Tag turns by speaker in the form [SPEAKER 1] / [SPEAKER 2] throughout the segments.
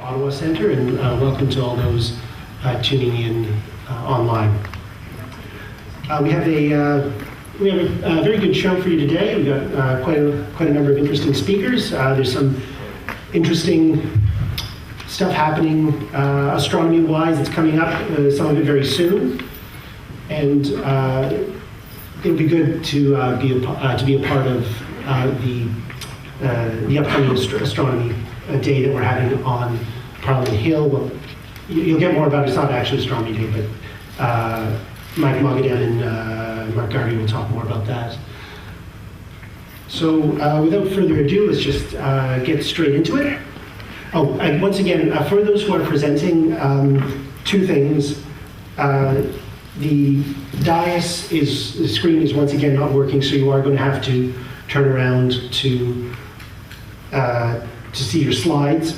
[SPEAKER 1] Ottawa Centre, and welcome to all those tuning in online. We have a very good show for you today. We've got quite a number of interesting speakers. There's some interesting stuff happening astronomy-wise. It's coming up, some of it very soon, and it'll be good to be a part of the upcoming astronomy day that we're having on Parliament Hill. Well, you'll get more about it. It's not actually Astronomy Day, but Mike Moghadam and Margaret will talk more about that. So without further ado, let's just get straight into it. Oh, and once again, for those who are presenting, two things. The dais the screen is once again not working, so you are going to have to turn around to see your slides.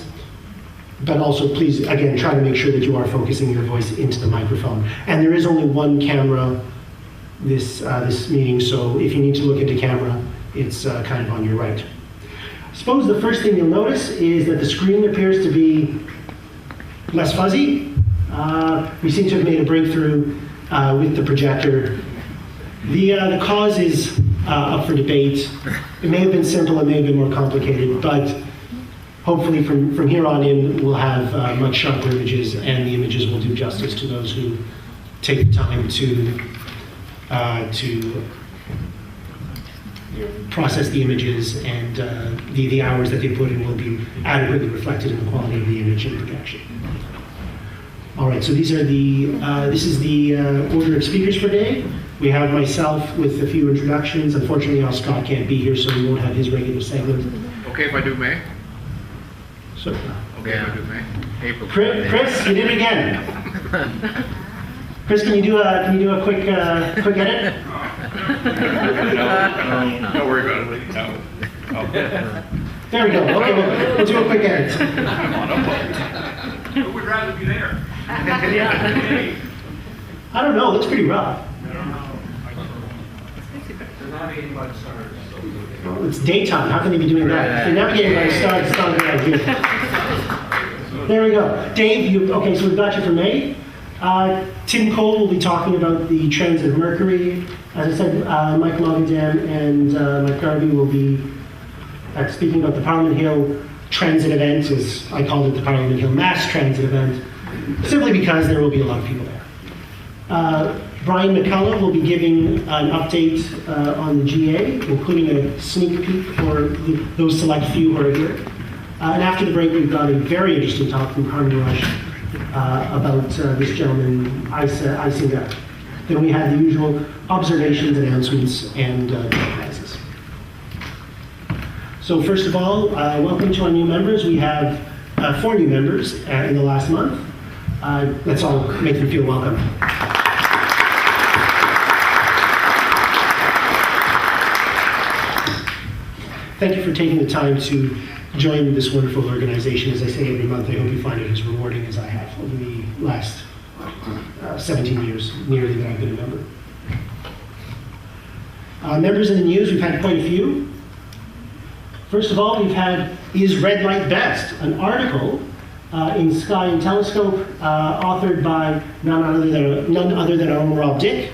[SPEAKER 1] But also, please, again, try to make sure that you are focusing your voice into the microphone. And there is only one camera this meeting, so if you need to look into camera, it's kind of on your right. I suppose the first thing you'll notice is that the screen appears to be less fuzzy. We seem to have made a breakthrough with the projector. The cause is up for debate. It may have been simple, it may have been more complicated, but hopefully from here on in, we'll have much sharper images, and the images will do justice to those who take the time to process the images, and the hours that they put in will be adequately reflected in the quality of the image and projection. All right, so this is the order of speakers for today. We have myself with a few introductions. Unfortunately, Al Scott can't be here, so we won't have his regular segment.
[SPEAKER 2] Okay if I do May?
[SPEAKER 1] So,
[SPEAKER 2] Okay if I do May? April.
[SPEAKER 1] Chris, you did it again. Chris, can you do a quick edit?
[SPEAKER 2] No, don't worry about it. No. Oh.
[SPEAKER 1] There we go. Okay, we'll do a quick edit.
[SPEAKER 3] Who would rather be there?
[SPEAKER 1] I don't know. It looks pretty rough. Well, it's daytime. How can they be doing that? If they're navigating by the stars, it's not a good idea. There we go. Dave, okay, so we've got you for May. Tim Cole will be talking about the transit of Mercury. As I said, Mike Moghadam and Mike Garvey will be speaking about the Parliament Hill transit event, as I called it, the Parliament Hill mass transit event, simply because there will be a lot of people there. Brian McCullough will be giving an update on the GA, including a sneak peek for those select few who are here. And after the break, we've got a very interesting talk from Carmen about this gentleman, Eisinga. Then we have the usual observations, announcements, and prizes. So first of all, welcome to our new members. We have 4 new members in the last month. Let's all make them feel welcome. Thank you for taking the time to join this wonderful organization. As I say every month, I hope you find it as rewarding as I have over the last 17 years, nearly, that I've been a member. Members in the news, we've had quite a few. First of all, we've had Is Red Light Best? An article in Sky and Telescope authored by none other than Rob Dick.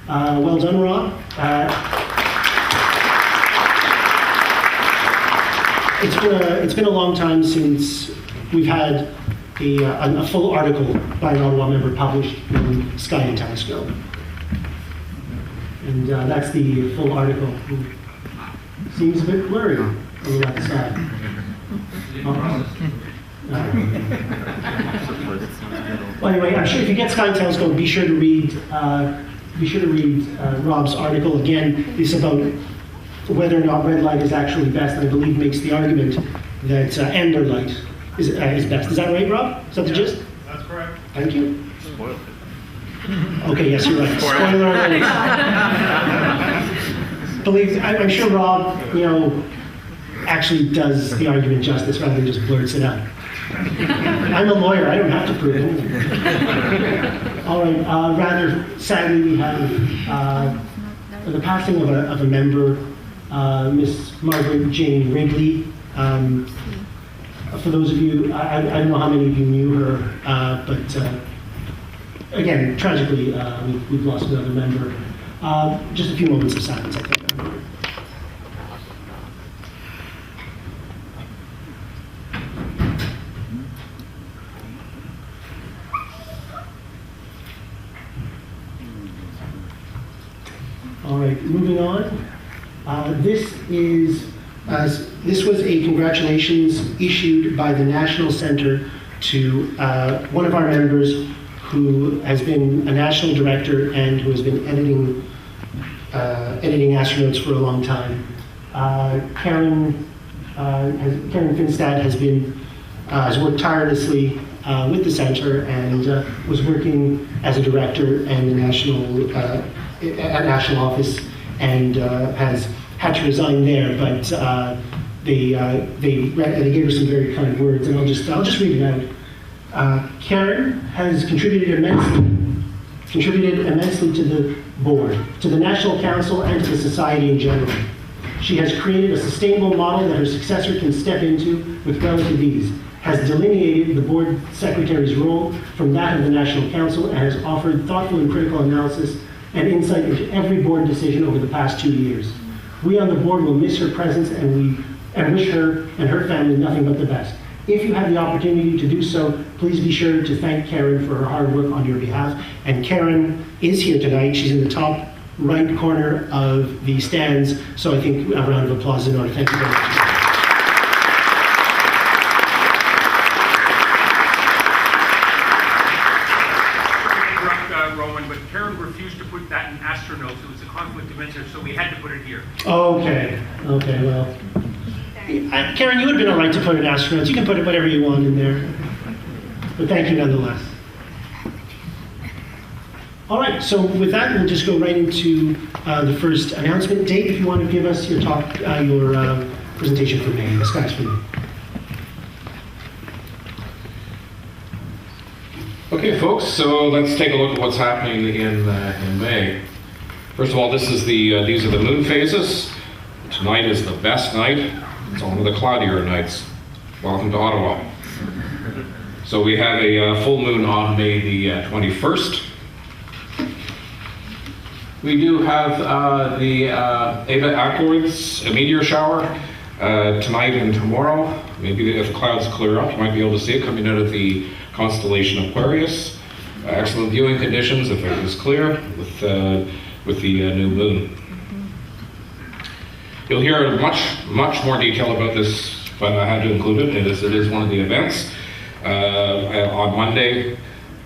[SPEAKER 1] Well done, Rob. It's been a long time since we've had a full article by an Ottawa member published in Sky and Telescope. And that's the full article. Seems a bit blurry on the left side. Well, anyway, I'm sure if you get Sky and Telescope, be sure to read Rob's article. Again, it's about whether or not red light is actually best, and I believe makes the argument that amber light is best. Is that right, Rob? Is that the gist?
[SPEAKER 3] That's correct.
[SPEAKER 1] Thank you. Okay, yes, you're right. Spoiler alert. Believe, I'm sure Rob, actually does the argument justice rather than just blurts it out. I'm a lawyer, I don't have to prove it. All right, rather sadly, we have the passing of a member, Miss Margaret Jane Wrigley. For those of you, I don't know how many of you knew her, but again, tragically, we've lost another member. Just a few moments of silence, I think. All right, moving on. This was a congratulations issued by the National Center to one of our members who has been a national director and who has been editing astronauts for a long time. Karen Finstad has worked tirelessly with the center and was working as a director and at national office, and has had to resign there, but they gave her some very kind words, and I'll just read it out. Karen has contributed immensely to the board, to the National Council, and to the society in general. She has created a sustainable model that her successor can step into with relative ease, has delineated the board secretary's role from that of the National Council, and has offered thoughtful and critical analysis and insight into every board decision over the past 2 years. We on the board will miss her presence, and wish her and her family nothing but the best. If you have the opportunity to do so, please be sure to thank Karen for her hard work on your behalf. And Karen is here tonight. She's in the top right corner of the stands, so I think a round of applause in order. Thank you very much.
[SPEAKER 3] But Karen refused to put that in astronauts. It was a conflict of interest, so we had to put it here.
[SPEAKER 1] Okay, well. Karen, you would have been all right to put in astronauts. You can put whatever you want in there. But thank you nonetheless. All right, so with that, we'll just go right into the first announcement. Dave, if you want to give us your talk, your presentation for May. The sky's for you.
[SPEAKER 4] Okay, folks, so let's take a look at what's happening in May. First of all, these are the moon phases. Tonight is the best night. It's one of the cloudier nights. Welcome to Ottawa. So we have a full moon on May the 21st. We do have the Eva Accords, a meteor shower, tonight and tomorrow. Maybe if the clouds clear up, you might be able to see it coming out of the constellation Aquarius. Excellent viewing conditions if it is clear with the new moon. You'll hear much more detail about this, but I had to include it. It is one of the events. On Monday,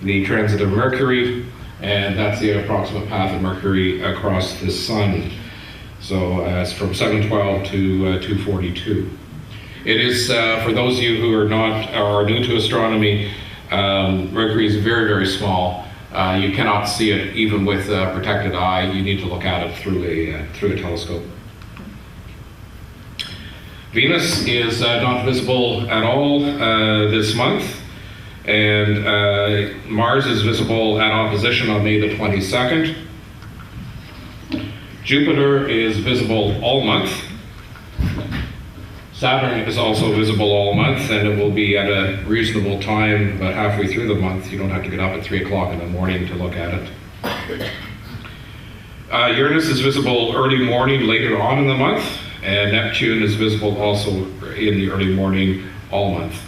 [SPEAKER 4] the transit of Mercury, and that's the approximate path of Mercury across the sun. So it's from 712 to 242. It is, for those of you who are new to astronomy, Mercury is very, very small. You cannot see it even with a protected eye. You need to look at it through a telescope. Venus is not visible at all this month, and Mars is visible at opposition on May the 22nd. Jupiter is visible all month. Saturn is also visible all month, and it will be at a reasonable time about halfway through the month. You don't have to get up at 3 o'clock in the morning to look at it. Uranus is visible early morning later on in the month, and Neptune is visible also in the early morning all month.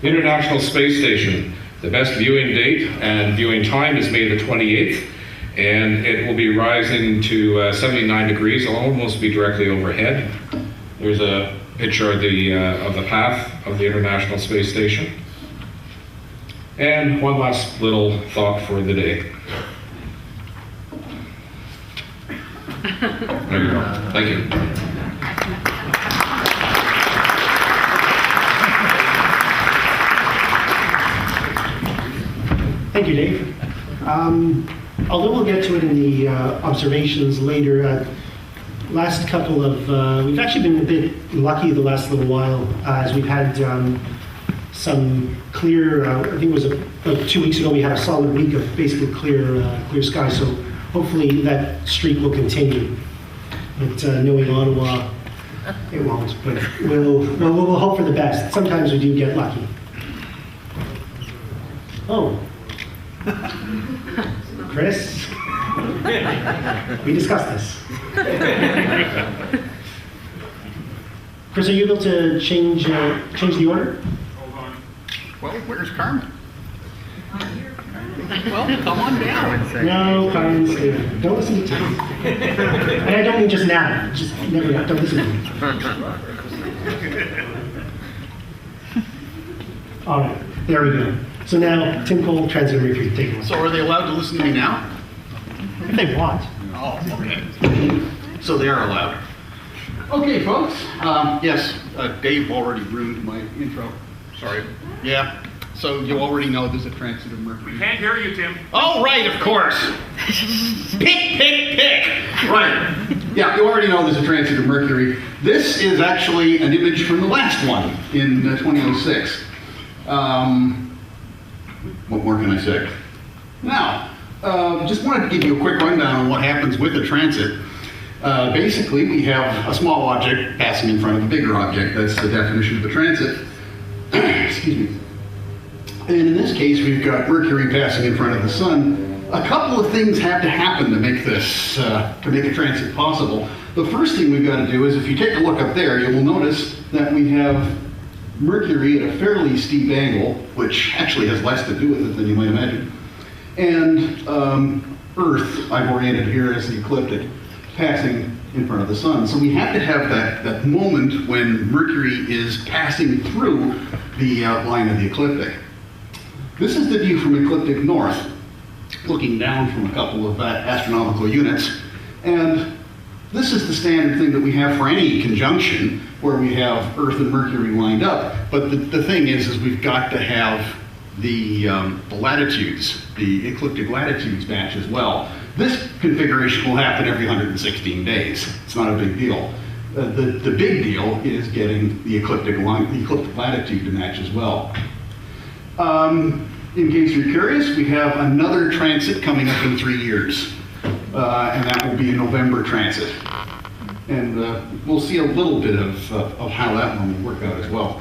[SPEAKER 4] International Space Station, the best viewing date and viewing time is May the 28th, and it will be rising to 79 degrees. It'll almost be directly overhead. There's a picture of the path of the International Space Station. And one last little thought for the day. There you go. Thank you.
[SPEAKER 1] Thank you, Dave. Although we'll get to it in the observations later, last couple of, we've actually been a bit lucky the last little while, as we've had some clear, I think it was about 2 weeks ago, we had a solid week of basically clear sky, so hopefully that streak will continue. But knowing Ottawa, It won't, but we'll hope for the best. Sometimes we do get lucky. Oh. Chris? We discussed this. Chris, are you able to change the order?
[SPEAKER 3] Hold on.
[SPEAKER 5] Well, where's Carmen? Well, come on down.
[SPEAKER 1] No, Carmen, don't listen to Tim. And I don't mean just now. Just never. Don't listen to me. All right, there we go. So now, Tim Cole, Transit and Mercury, take it away.
[SPEAKER 5] So are they allowed to listen to me now?
[SPEAKER 1] If they want.
[SPEAKER 5] Oh, okay. So they are allowed. Okay, folks. Yes, Dave already ruined my intro. Sorry. Yeah. So you already know there's a transit of Mercury.
[SPEAKER 3] We can't hear you, Tim.
[SPEAKER 5] Oh, right, of course. Pick. Right. Yeah, you already know there's a transit of Mercury. This is actually an image from the last one in 2006. What more can I say? Now, just wanted to give you a quick rundown on what happens with a transit. Basically, we have a small object passing in front of a bigger object. That's the definition of a transit. Excuse me. And in this case, we've got Mercury passing in front of the Sun. A couple of things have to happen to make this, to make a transit possible. The first thing we've got to do is, if you take a look up there, you will notice that we have Mercury at a fairly steep angle, which actually has less to do with it than you might imagine. And Earth, I've oriented here as the ecliptic, passing in front of the Sun. So we have to have that moment when Mercury is passing through the line of the ecliptic. This is the view from ecliptic north, looking down from a couple of astronomical units. And this is the standard thing that we have for any conjunction where we have Earth and Mercury lined up. But the thing is we've got to have the latitudes, the ecliptic latitudes match as well. This configuration will happen every 116 days. It's not a big deal. The big deal is getting the ecliptic latitude to match as well. In case you're curious, we have another transit coming up in 3 years. And that will be a November transit. And we'll see a little bit of how that one will work out as well.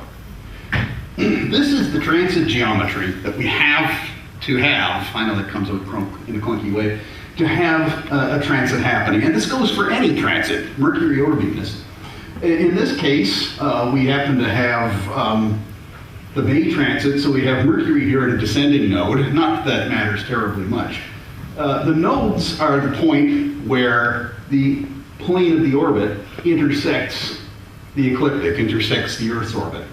[SPEAKER 5] This is the transit geometry that we have to have. I know that comes out in a clunky way. To have a transit happening. And this goes for any transit, Mercury or Venus. In this case, we happen to have the May transit, so we have Mercury here at a descending node. Not that that matters terribly much. The nodes are the point where the plane of the orbit intersects the ecliptic, intersects the Earth's orbit.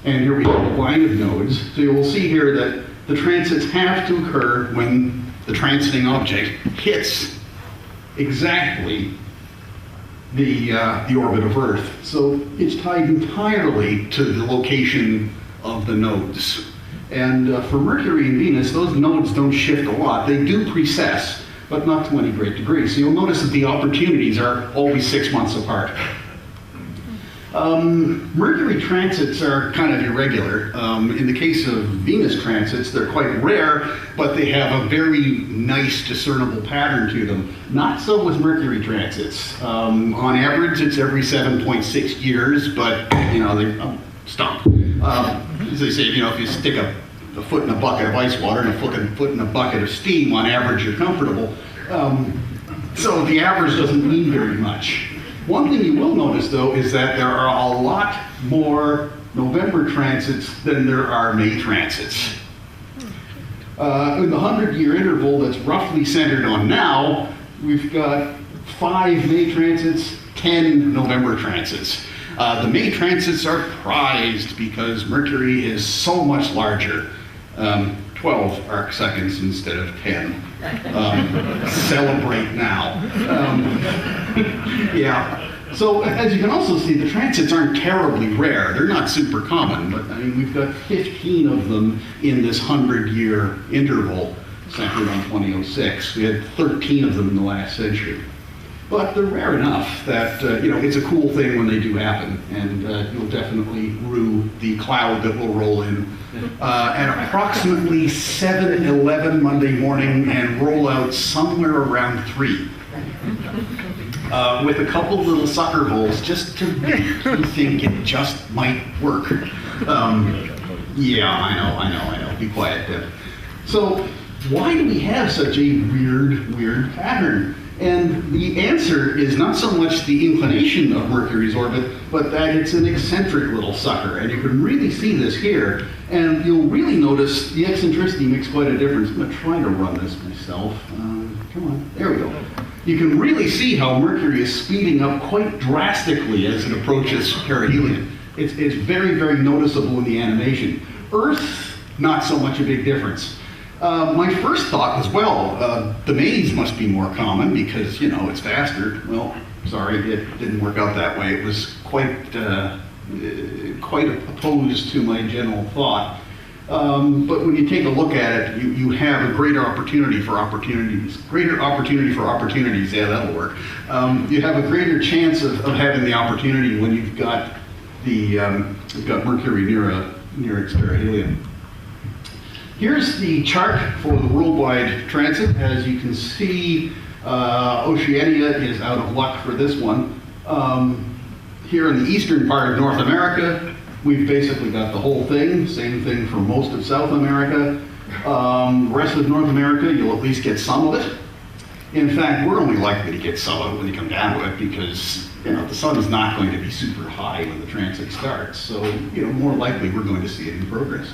[SPEAKER 5] And here we have a line of nodes. So you will see here that the transits have to occur when the transiting object hits exactly the orbit of Earth. So it's tied entirely to the location of the nodes. And for Mercury and Venus, those nodes don't shift a lot. They do precess, but not to any great degree. So you'll notice that the opportunities are always 6 months apart. Mercury transits are kind of irregular. In the case of Venus transits, they're quite rare, but they have a very nice discernible pattern to them. Not so with Mercury transits. On average, it's every 7.6 years, but they stop. As they say, if you stick a foot in a bucket of ice water and a foot in a bucket of steam, on average, you're comfortable. So the average doesn't mean very much. One thing you will notice, though, is that there are a lot more November transits than there are May transits. In the 100-year interval that's roughly centered on now, we've got 5 May transits, 10 November transits. The May transits are prized because Mercury is so much larger. 12 arc seconds instead of 10. Celebrate now. Yeah. So as you can also see, the transits aren't terribly rare. They're not super common, but we've got 15 of them in this 100-year interval centered on 2006. We had 13 of them in the last century. But they're rare enough that, it's a cool thing when they do happen, and you'll definitely rue the cloud that will roll in at approximately 7:11 Monday morning and roll out somewhere around 3. with a couple little sucker holes just to make you think it just might work. Yeah, I know. Be quiet, Deb. So, why do we have such a weird pattern? And the answer is not so much the inclination of Mercury's orbit, but that it's an eccentric little sucker. And you can really see this here. And you'll really notice the eccentricity makes quite a difference. I'm going to try to run this myself. Come on, there we go. You can really see how Mercury is speeding up quite drastically as it approaches perihelion. It's very noticeable in the animation. Earth, not so much a big difference. My first thought was, well, the maze must be more common because, you know, it's faster. Well, sorry, it didn't work out that way. It was quite opposed to my general thought. But when you take a look at it, you have a greater opportunity for opportunities. Yeah, that'll work. You have a greater chance of having the opportunity when you've got you've got Mercury near its perihelion. Here's the chart for the worldwide transit. As you can see, Oceania is out of luck for this one. Here in the eastern part of North America, we've basically got the whole thing. Same thing for most of South America. The rest of North America, you'll at least get some of it. In fact, we're only likely to get some of it when you come down to it because, you know, the sun is not going to be super high when the transit starts. So, you know, more likely we're going to see it in progress.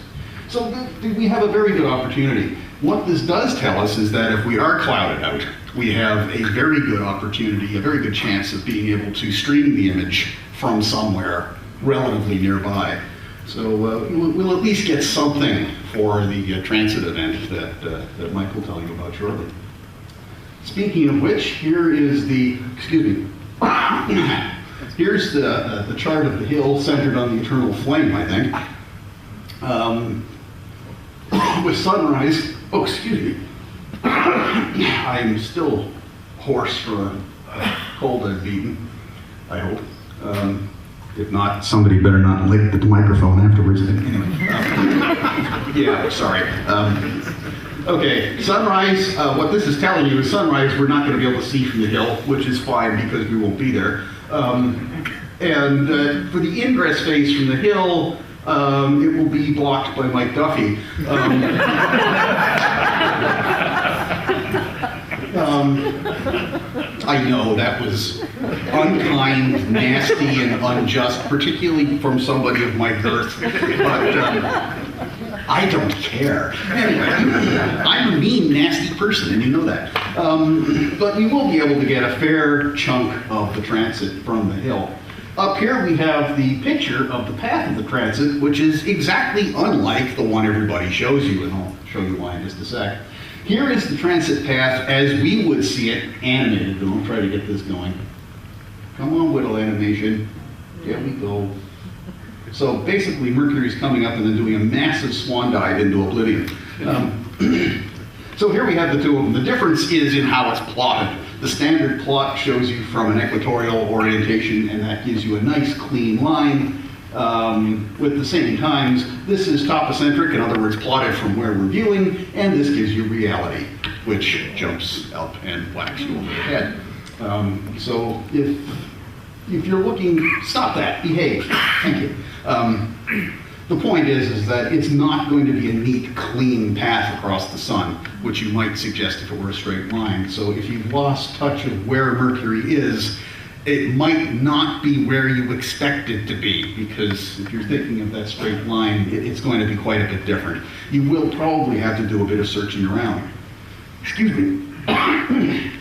[SPEAKER 5] So we have a very good opportunity. What this does tell us is that if we are clouded out, we have a very good opportunity, a very good chance of being able to stream the image from somewhere relatively nearby. So we'll at least get something for the transit event that Mike will tell you about shortly. Speaking of which, here is the, here's the chart of the hill centered on the eternal flame, I think. With sunrise, I'm still hoarse from a cold I've beaten, I hope. If not, somebody better not lick the microphone afterwards. Anyway, yeah, sorry. Okay, sunrise, what this is telling you is sunrise we're not going to be able to see from the hill, which is fine because we won't be there. And for the ingress phase from the hill, it will be blocked by Mike Duffy. I know that was unkind, nasty, and unjust, particularly from somebody of my girth, but I don't care. Anyway, I'm a mean, nasty person, and you know that. But you will be able to get a fair chunk of the transit from the hill. Up here we have the picture of the path of the transit, which is exactly unlike the one everybody shows you, and I'll show you why in just a sec. Here is the transit path as we would see it animated, and I'll try to get this going. Come on, Whittle animation. There we go. So basically Mercury's coming up and then doing a massive swan dive into oblivion. So here we have the two of them. The difference is in how it's plotted. The standard plot shows you from an equatorial orientation, and that gives you a nice clean line with the same times. This is topocentric, in other words, plotted from where we're viewing, and this gives you reality, which jumps up and whacks you over the head. So if you're looking, stop that, behave, thank you. The point is that it's not going to be a neat, clean path across the sun, which you might suggest if it were a straight line. So if you've lost touch of where Mercury is, it might not be where you expect it to be, because if you're thinking of that straight line, it's going to be quite a bit different. You will probably have to do a bit of searching around. Excuse me.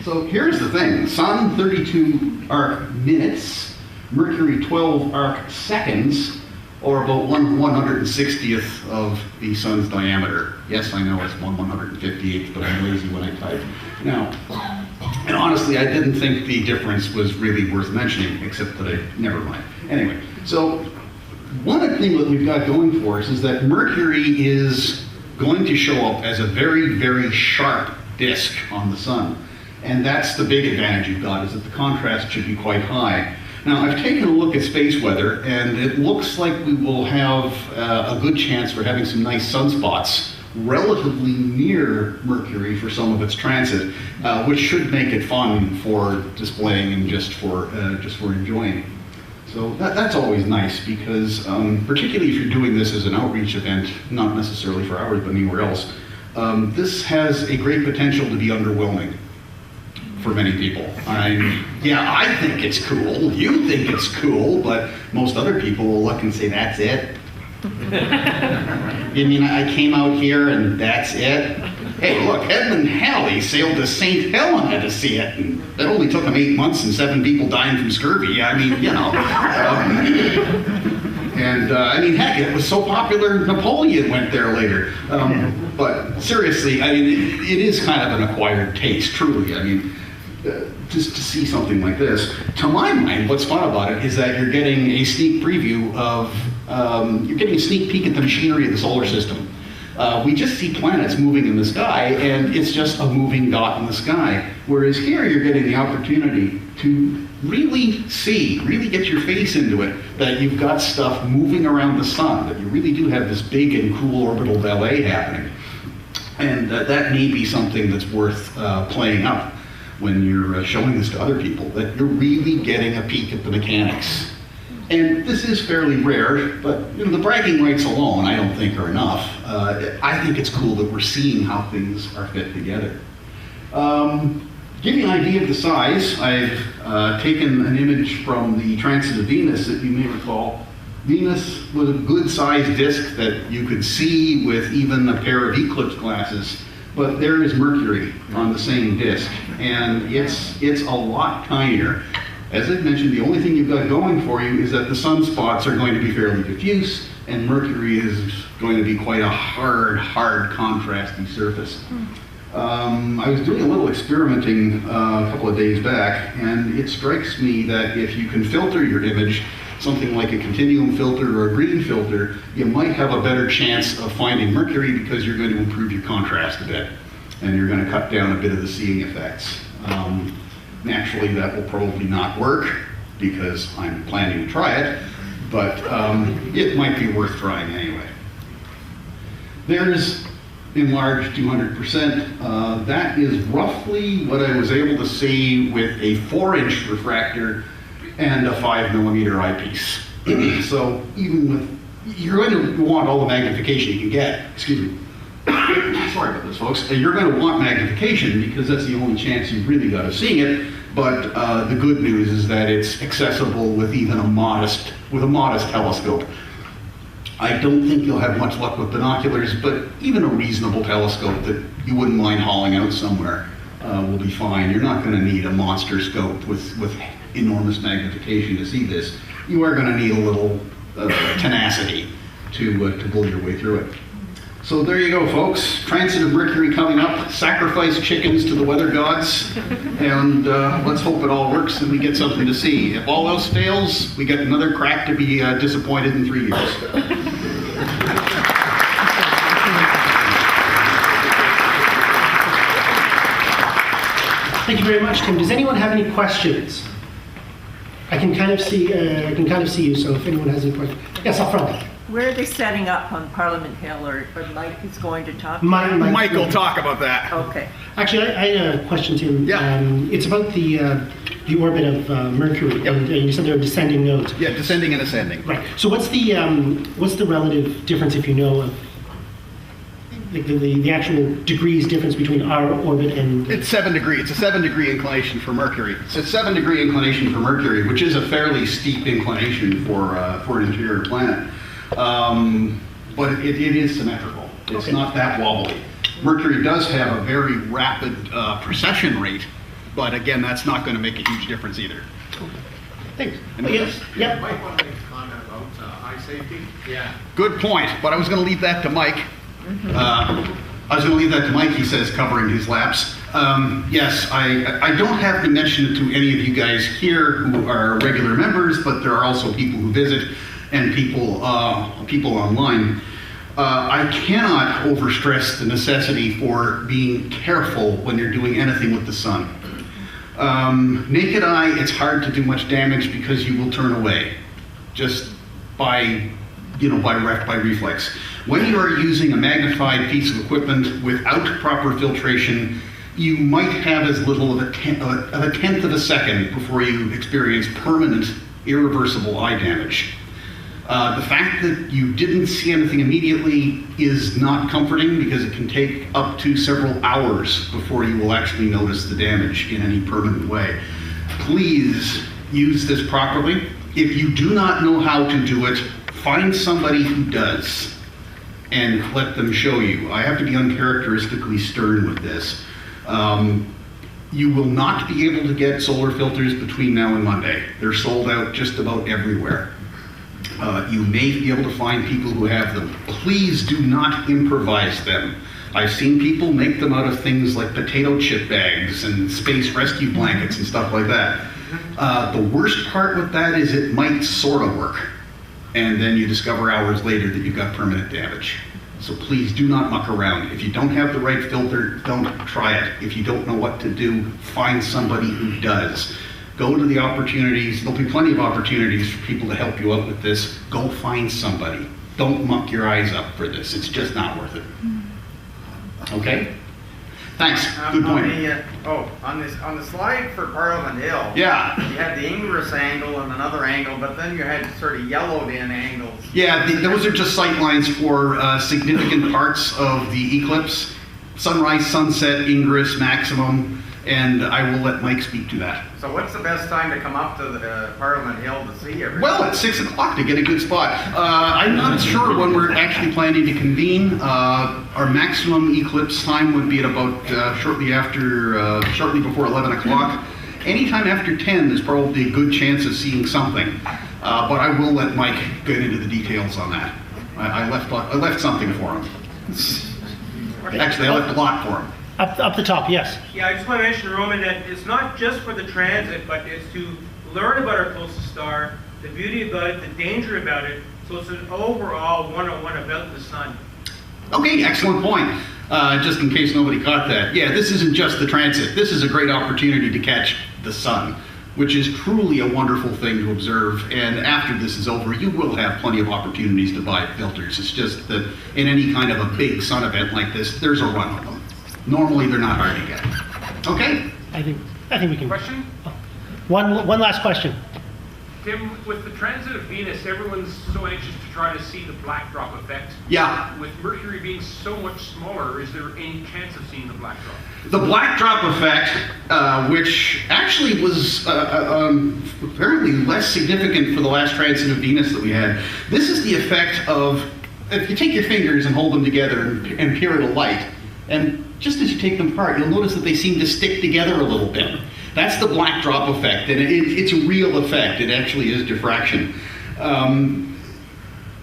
[SPEAKER 5] So here's the thing. Sun, 32 arc minutes. Mercury, 12 arc seconds. Or about 1/160th of the sun's diameter. Yes, I know it's 1/158th, but I'm lazy when I type. Now, and honestly, I didn't think the difference was really worth mentioning, except that never mind. Anyway, so one thing that we've got going for us is that Mercury is going to show up as a very sharp disk on the sun. And that's the big advantage you've got, is that the contrast should be quite high. Now, I've taken a look at space weather, and it looks like we will have a good chance for having some nice sunspots relatively near Mercury for some of its transit, which should make it fun for displaying and just for enjoying. So that's always nice because, particularly if you're doing this as an outreach event, not necessarily for ours but anywhere else, this has a great potential to be underwhelming for many people. I think it's cool, you think it's cool, but most other people will look and say, that's it? I mean, I came out here and that's it? Hey, look, Edmund Halley sailed to St. Helena to see it, and it only took him 8 months and 7 people dying from scurvy. I mean, you know. I mean, heck, it was so popular, Napoleon went there later. But seriously, I mean, it is kind of an acquired taste, truly. I mean, just to see something like this, to my mind, what's fun about it is that you're getting a sneak preview of, you're getting a sneak peek at the machinery of the solar system. We just see planets moving in the sky, and it's just a moving dot in the sky. Whereas here, you're getting the opportunity to really see, really get your face into it, that you've got stuff moving around the sun, that you really do have this big and cool orbital ballet happening. And that may be something that's worth playing up when you're showing this to other people, that you're really getting a peek at the mechanics. And this is fairly rare, but you know, the bragging rights alone I don't think are enough. I think it's cool that we're seeing how things are fit together. Give you an idea of the size, I've taken an image from the transit of Venus that you may recall. Venus was a good-sized disk that you could see with even a pair of eclipse glasses. But there is Mercury on the same disk, and it's a lot tinier. As I've mentioned, the only thing you've got going for you is that the sunspots are going to be fairly diffuse, and Mercury is going to be quite a hard, contrasty surface. I was doing a little experimenting a couple of days back, and it strikes me that if you can filter your image, something like a continuum filter or a green filter, you might have a better chance of finding Mercury because you're going to improve your contrast a bit, and you're going to cut down a bit of the seeing effects. Naturally, that will probably not work because I'm planning to try it, but it might be worth trying anyway. There's enlarged 200%. That is roughly what I was able to see with a 4-inch refractor and a 5mm eyepiece. So even with, you're going to want all the magnification you can get. Excuse me. Sorry about this, folks. You're going to want magnification because that's the only chance you've really got of seeing it. But the good news is that it's accessible with even a modest telescope. I don't think you'll have much luck with binoculars, but even a reasonable telescope that you wouldn't mind hauling out somewhere will be fine. You're not going to need a monster scope with enormous magnification to see this. You are going to need a little tenacity to pull your way through it. So there you go, folks. Transit of Mercury coming up. Sacrifice chickens to the weather gods. And let's hope it all works and we get something to see. If all else fails, we get another crack to be disappointed in 3 years.
[SPEAKER 1] Thank you very much, Tim. Does anyone have any questions? I can kind of see you, so if anyone has any questions. Yes, up front.
[SPEAKER 6] Where are they setting up on Parliament Hill, or Mike is going to talk?
[SPEAKER 7] Mike will talk about that.
[SPEAKER 6] Okay.
[SPEAKER 1] Actually, I had a question, Tim.
[SPEAKER 7] Yeah.
[SPEAKER 1] It's about the orbit of Mercury,
[SPEAKER 7] Yep.
[SPEAKER 1] and you said there are descending nodes.
[SPEAKER 7] Yeah, descending and ascending.
[SPEAKER 1] Right. So what's the relative difference, if you know, of the actual degrees difference between our orbit and?
[SPEAKER 7] It's 7 degrees. It's a 7-degree inclination for Mercury.
[SPEAKER 5] It's a 7-degree inclination for Mercury, which is a fairly steep inclination for an interior planet. But it is symmetrical. It's
[SPEAKER 1] Okay.
[SPEAKER 5] not that wobbly. Mercury does have a very rapid precession rate, but again, that's not going to make a huge difference either.
[SPEAKER 1] Thanks.
[SPEAKER 5] Anybody
[SPEAKER 1] Yes.
[SPEAKER 5] else?
[SPEAKER 1] Yep.
[SPEAKER 2] Might want to make a comment about eye safety. Yeah.
[SPEAKER 7] Good point, but I was going to leave that to Mike.
[SPEAKER 5] I was going to leave that to Mike, he says, covering his laps. Yes, I don't have to mention it to any of you guys here who are regular members, but there are also people who visit and people online. I cannot overstress the necessity for being careful when you're doing anything with the sun. Naked eye, it's hard to do much damage because you will turn away, just by reflex. When you are using a magnified piece of equipment without proper filtration, you might have as little of a tenth of a second before you experience permanent, irreversible eye damage. The fact that you didn't see anything immediately is not comforting because it can take up to several hours before you will actually notice the damage in any permanent way. Please use this properly. If you do not know how to do it, find somebody who does and let them show you. I have to be uncharacteristically stern with this. You will not be able to get solar filters between now and Monday. They're sold out just about everywhere. You may be able to find people who have them. Please do not improvise them. I've seen people make them out of things like potato chip bags and space rescue blankets and stuff like that. The worst part with that is it might sort of work, and then you discover hours later that you've got permanent damage. So please do not muck around. If you don't have the right filter, don't try it. If you don't know what to do, find somebody who does. Go to the opportunities. There'll be plenty of opportunities for people to help you out with this. Go find somebody. Don't muck your eyes up for this. It's just not worth it. Okay? Thanks. Good point.
[SPEAKER 2] On the slide for Parliament Hill,
[SPEAKER 5] Yeah.
[SPEAKER 2] you had the ingress angle and another angle, but then you had sort of yellowed in angles.
[SPEAKER 5] Yeah, those are just sight lines for significant parts of the eclipse. Sunrise, sunset, ingress, maximum, and I will let Mike speak to that.
[SPEAKER 2] So what's the best time to come up to the Parliament Hill to see everything?
[SPEAKER 5] Well, at 6 o'clock to get a good spot. I'm not sure when we're actually planning to convene. Our maximum eclipse time would be at about shortly before 11 o'clock. Anytime after 10, there's probably a good chance of seeing something. But I will let Mike get into the details on that. I left something for him. Actually, I left a lot for him.
[SPEAKER 1] Up the top, yes.
[SPEAKER 3] Yeah, I just want to mention, Roman, that it's not just for the transit, but it's to learn about our closest star, the beauty about it, the danger about it. So it's an overall 101 about the sun.
[SPEAKER 5] Okay, excellent point. Just in case nobody caught that. Yeah, this isn't just the transit. This is a great opportunity to catch the sun, which is truly a wonderful thing to observe. And after this is over, you will have plenty of opportunities to buy filters. It's just that in any kind of a big sun event like this, there's a run of them. Normally, they're not hard to get. Okay?
[SPEAKER 1] I think we can.
[SPEAKER 3] Question?
[SPEAKER 1] One last question.
[SPEAKER 3] Tim, with the transit of Venus, everyone's so anxious to try to see the black drop effect.
[SPEAKER 5] Yeah.
[SPEAKER 3] With Mercury being so much smaller, is there any chance of seeing the black drop?
[SPEAKER 5] The black drop effect, which actually was apparently less significant for the last transit of Venus that we had. This is the effect of, if you take your fingers and hold them together and peer at a light, and just as you take them apart, you'll notice that they seem to stick together a little bit. That's the black drop effect, and it's a real effect. It actually is diffraction.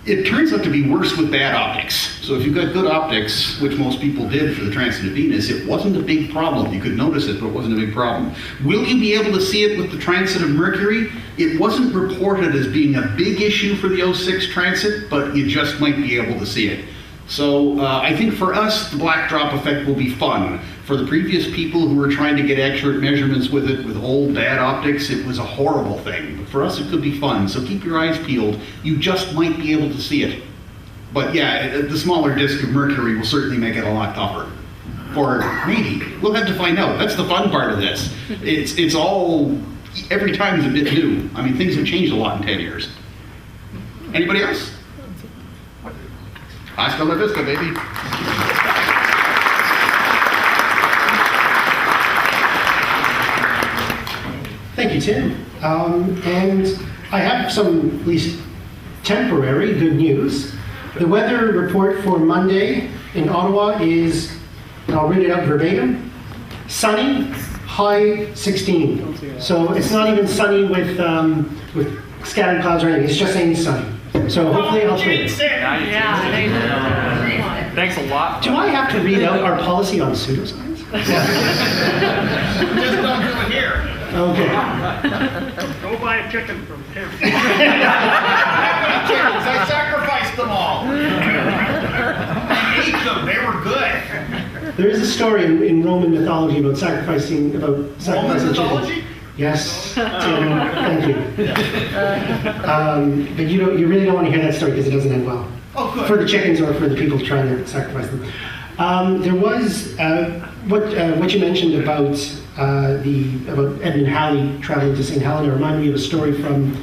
[SPEAKER 5] It turns out to be worse with bad optics. So if you've got good optics, which most people did for the transit of Venus, it wasn't a big problem. You could notice it, but it wasn't a big problem. Will you be able to see it with the transit of Mercury? It wasn't reported as being a big issue for the 06 transit, but you just might be able to see it. So I think for us, the black drop effect will be fun. For the previous people who were trying to get accurate measurements with it with old bad optics, it was a horrible thing. But for us, it could be fun. So keep your eyes peeled. You just might be able to see it. But yeah, the smaller disk of Mercury will certainly make it a lot tougher. Or maybe. We'll have to find out. That's the fun part of this. It's all, every time is a bit new. I mean, things have changed a lot in 10 years. Anybody else? Hasta la vista, baby.
[SPEAKER 1] Thank you, Tim. And I have some, at least temporary, good news. The weather report for Monday in Ottawa is, and I'll read it out verbatim, sunny, high 16. So it's not even sunny with scattered clouds or anything. It's just saying sunny. So hopefully I'll trade.
[SPEAKER 3] Thanks a lot.
[SPEAKER 1] Do I have to read out our policy on pseudoscience?
[SPEAKER 2] Just don't do it here.
[SPEAKER 1] Okay.
[SPEAKER 3] Go buy a chicken from Tim.
[SPEAKER 2] I sacrificed them all. I ate them. They were good.
[SPEAKER 1] There is a story in Roman mythology about sacrificing
[SPEAKER 2] Roman
[SPEAKER 1] chicken.
[SPEAKER 2] mythology?
[SPEAKER 1] Yes, Tim, thank you. But you really don't want to hear that story because it doesn't end well.
[SPEAKER 2] Oh, good.
[SPEAKER 1] For the chickens or for the people trying to sacrifice them. There was what you mentioned about about Edmund Halley traveling to St. Helena reminded me of a story from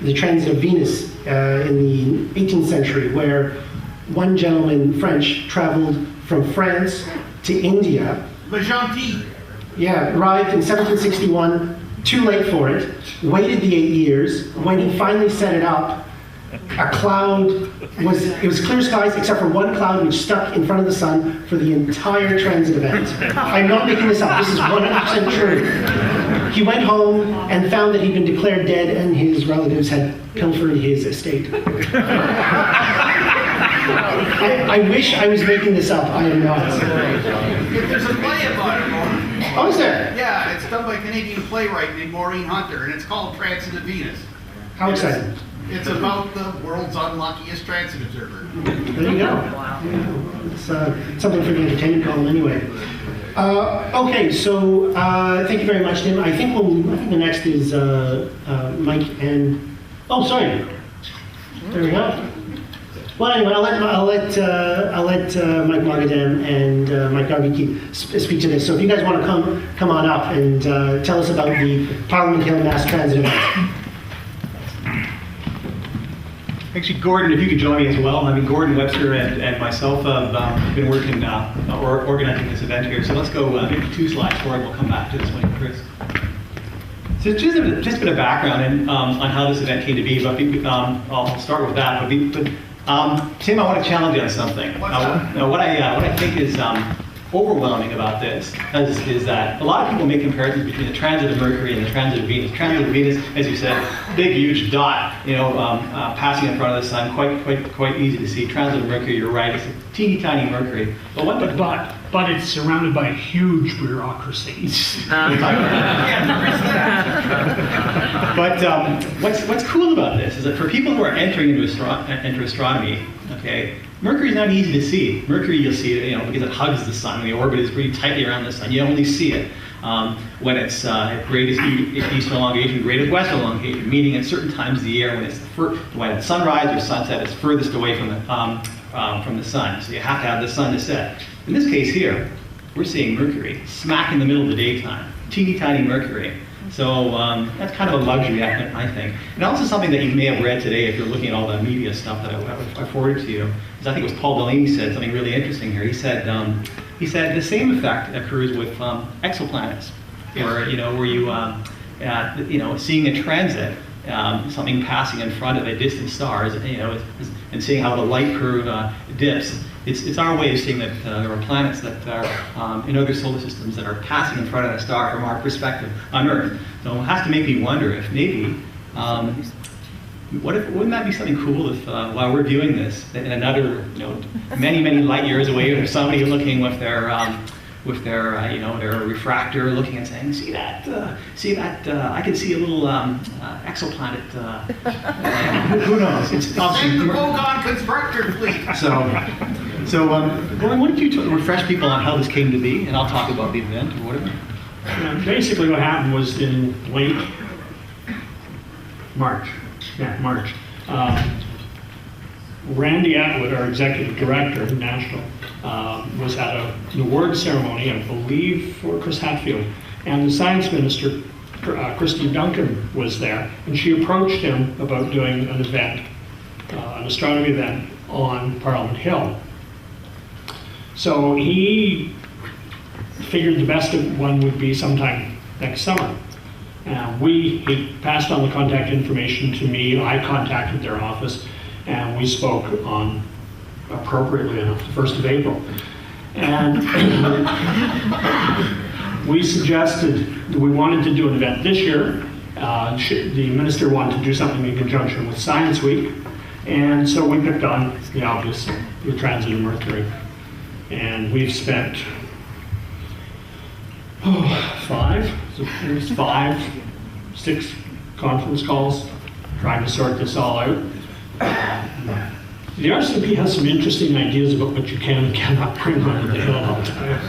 [SPEAKER 1] the transit of Venus in the 18th century, where one gentleman, French, traveled from France to India.
[SPEAKER 2] Le Gentil.
[SPEAKER 1] Yeah, arrived in 1761, too late for it, waited the 8 years. When he finally set it up, a cloud it was clear skies except for one cloud which stuck in front of the sun for the entire transit event. I'm not making this up, this is 100% true. He went home and found that he'd been declared dead and his relatives had pilfered his estate. I wish I was making this up, I am not.
[SPEAKER 2] There's a play about it, Norman.
[SPEAKER 1] Oh, is there?
[SPEAKER 2] Yeah, it's done by a Canadian playwright named Maureen Hunter, and it's called Transit of Venus.
[SPEAKER 1] How exciting.
[SPEAKER 2] It's about the world's unluckiest transit observer.
[SPEAKER 1] There you go. It's something for the entertainment column anyway. Okay, so thank you very much, Tim. I think the next is Mike and. Oh, sorry. There we go. Well, anyway, I'll let Mike Moghadam and Mike Darby speak to this. So if you guys want to come on up and tell us about the Parliament Hill Mass Transit event.
[SPEAKER 8] Actually, Gordon, if you could join me as well. I mean, Gordon Webster and myself have been working or organizing this event here. So let's go maybe 2 slides forward. We'll come back to this one, Chris. So just a bit of background on how this event came to be. But I'll start with that. But Tim, I want to challenge you on something. What I think is overwhelming about this is that a lot of people make comparisons between the transit of Mercury and the transit of Venus. Transit of Venus, as you said, big, huge dot, passing in front of the sun, quite easy to see. Transit of Mercury, you're right, it's a teeny tiny Mercury.
[SPEAKER 9] But it's surrounded by a huge bureaucracy.
[SPEAKER 8] But what's cool about this is that for people who are entering into astronomy, okay, Mercury is not easy to see. Mercury, you'll see it, because it hugs the sun. The orbit is pretty tightly around the sun. You only see it when it's greatest eastern elongation, greatest western elongation, meaning at certain times of the year when it's sunrise or sunset, it's furthest away from the sun. So you have to have the sun to set. In this case here, we're seeing Mercury smack in the middle of the daytime, teeny tiny Mercury. So that's kind of a luxury, I think. And also something that you may have read today if you're looking at all the media stuff that I forwarded to you, is I think it was Paul Delaney said something really interesting here. He said the same effect occurs with exoplanets, where you seeing a transit, something passing in front of a distant star, and seeing how the light curve dips. It's our way of seeing that there are planets that are in other solar systems that are passing in front of a star from our perspective on Earth. So it has to make me wonder if maybe, wouldn't that be something cool if while we're viewing this, that in another, many light years away, there's somebody looking with their their refractor, looking and saying, see that, I can see a little exoplanet. Who knows? It's
[SPEAKER 2] Send the Moghadam constructor fleet.
[SPEAKER 8] So, Gordon, why don't you refresh people on how this came to be, and I'll talk about the event or whatever.
[SPEAKER 9] Basically what happened was in late March. Randy Atwood, our executive director, national, was at an award ceremony, I believe, for Chris Hatfield, and the science minister, Christy Duncan, was there, and she approached him about doing an event, an astronomy event on Parliament Hill. So he figured the best one would be sometime next summer. He passed on the contact information to me. I contacted their office, and we spoke on, appropriately enough, the 1st of April. And we suggested that we wanted to do an event this year. The minister wanted to do something in conjunction with Science Week, and so we picked on the obvious, the transit of Mercury. And we've spent 6 conference calls trying to sort this all out. The RCP has some interesting ideas about what you can and cannot bring onto the hill all the time.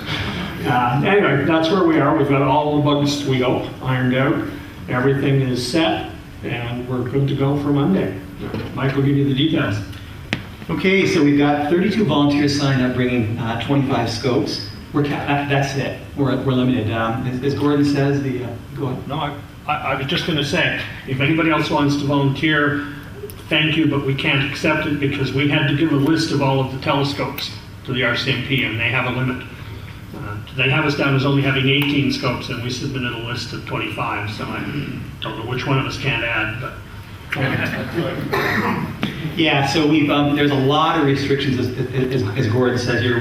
[SPEAKER 9] Anyway, that's where we are. We've got all the bugs we go ironed out. Everything is set, and we're good to go for Monday. Mike will give you the details.
[SPEAKER 8] Okay, so we've got 32 volunteers signed up, bringing 25 scopes. That's it. We're limited. As Gordon says, go on.
[SPEAKER 9] No, I was just going to say, if anybody else wants to volunteer, thank you, but we can't accept it because we had to give a list of all of the telescopes to the RCMP, and they have a limit. They have us down as only having 18 scopes, and we submitted a list of 25, so I don't know which one of us can't add, but.
[SPEAKER 8] Yeah, so there's a lot of restrictions, as Gordon says here.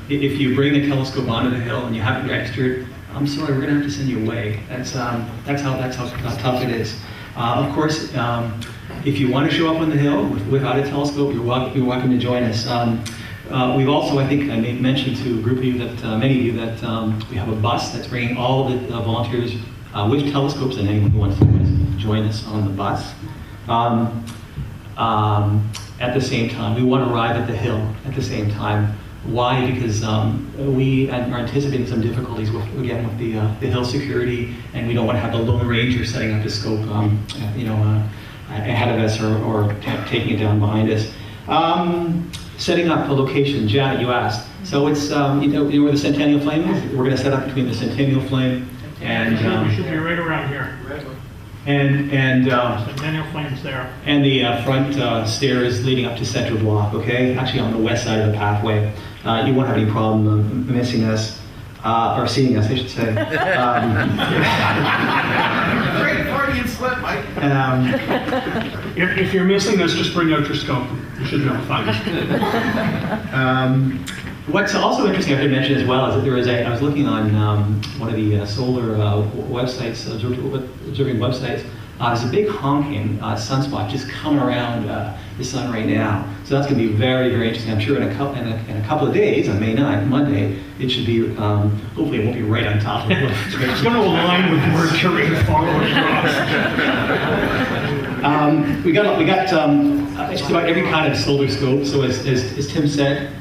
[SPEAKER 8] If you bring a telescope onto the hill and you haven't registered, I'm sorry, we're going to have to send you away. That's how tough it is. Of course, if you want to show up on the hill without a telescope, you're welcome to join us. We've also, I think, I mentioned to a group of you many of you that we have a bus that's bringing all of the volunteers with telescopes and anyone who wants to join us on the bus. At the same time, we want to arrive at the hill at the same time. Why? Because we are anticipating some difficulties with the hill security, and we don't want to have the Lone Ranger setting up the scope, ahead of us or taking it down behind us. Setting up a location, Janet, you asked. So it's you know where the Centennial Flame is. We're going to set up between the Centennial Flame and
[SPEAKER 9] We should be right around here.
[SPEAKER 8] and
[SPEAKER 9] Centennial Flame's there.
[SPEAKER 8] and the front stairs leading up to Central Block. Okay, actually on the west side of the pathway. You won't have any problem missing us or seeing us, I should say.
[SPEAKER 2] Great Freudian slip, Mike.
[SPEAKER 9] If you're missing us, just bring out your scope. You should be able to find us.
[SPEAKER 8] What's also interesting, I should mention as well, is that I was looking on one of the solar websites, observing websites. There's a big honking sunspot just coming around the sun right now. So that's going to be very, very interesting. I'm sure in a couple of days, on May 9th, Monday, it should be, hopefully it won't be right on top of it.
[SPEAKER 9] It's going to align with Mercury following across.
[SPEAKER 8] We got just about every kind of solar scope. So as Tim said,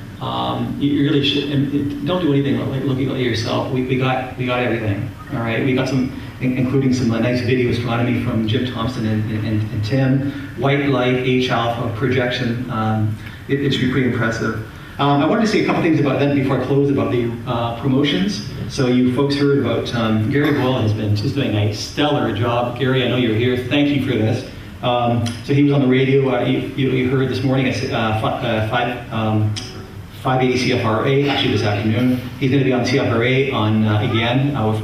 [SPEAKER 8] you really should, and don't do anything like looking at yourself. We got everything. All right, we got some, including some nice video astronomy from Jim Thompson and Tim. White light, H alpha projection. It should be pretty impressive. I wanted to say a couple things about that before I close about the promotions. So you folks heard about Gary Boyle has been just doing a stellar job. Gary, I know you're here. Thank you for this. So he was on the radio. You heard this morning at 580 CFRA, actually this afternoon. He's going to be on CFRA again with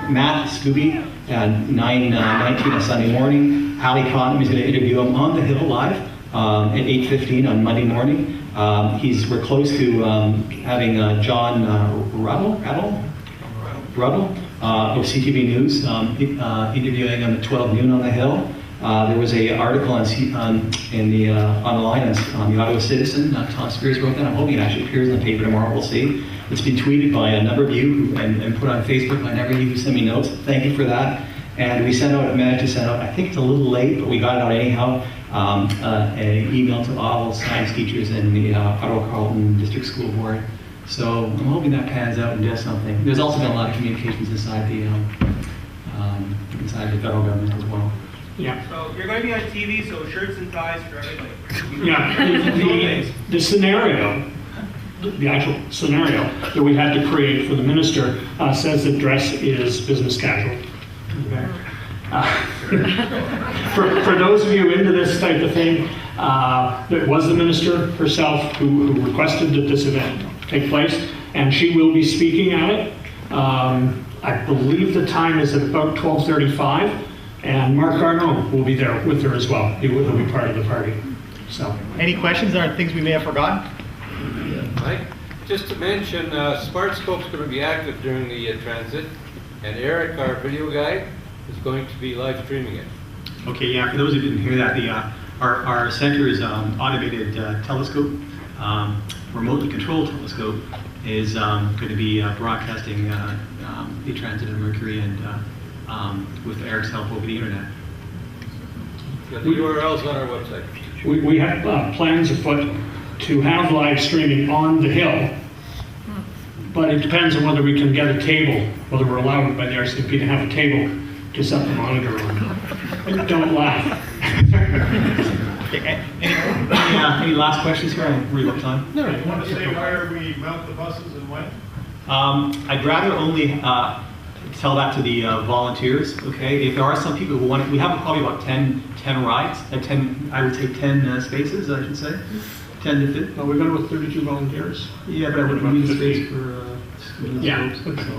[SPEAKER 8] Matt Scooby at 9:19 on Sunday morning. Hallie Cotton is going to interview him on the Hill live at 8:15 on Monday morning. We're close to having John Ruddle of CTV News interviewing him at 12 noon on the Hill. There was an article online on the Ottawa Citizen. Tom Spears wrote that. I'm hoping it actually appears in the paper tomorrow. We'll see. It's been tweeted by a number of you and put on Facebook by a number of you who sent me notes. Thank you for that. And we managed to send out, I think it's a little late, but we got it out anyhow, an email to all science teachers in the Ottawa Carleton District School Board. So I'm hoping that pans out and does something. There's also been a lot of communications inside the federal government as well.
[SPEAKER 9] Yeah.
[SPEAKER 3] So you're going to be on TV, so shirts and ties for everybody.
[SPEAKER 9] Yeah. The scenario, the actual scenario that we had to create for the minister says that dress is business casual. Okay. For those of you into this type of thing, it was the minister herself who requested that this event take place, and she will be speaking at it. I believe the time is at about 12:35. And Mark Arnaud will be there with her as well. He will be part of the party. So,
[SPEAKER 7] Any questions or things we may have forgotten?
[SPEAKER 10] Mike, just to mention, Smart Scope's going to be active during the transit, and Eric, our video guy, is going to be live streaming it.
[SPEAKER 8] Okay, yeah, for those who didn't hear that, our center's automated telescope, remotely controlled telescope, is going to be broadcasting the transit of Mercury and with Eric's help over the internet.
[SPEAKER 10] Yeah, the URL's on our website.
[SPEAKER 9] we have plans afoot to have live streaming on the Hill, but it depends on whether we can get a table, whether we're allowed by the RCMP to have a table to set the monitor on. Don't laugh.
[SPEAKER 8] Any last questions here? I'll relook time.
[SPEAKER 2] You want to say where we mount the buses and when?
[SPEAKER 8] I'd rather only tell that to the volunteers, okay? If there are some people who want it, we have probably about 10 rides, 10, I would say 10 spaces, I should say. 10 to 15.
[SPEAKER 9] Well, we're going with 32 volunteers.
[SPEAKER 8] Yeah, but I wouldn't need space for students.
[SPEAKER 9] Yeah.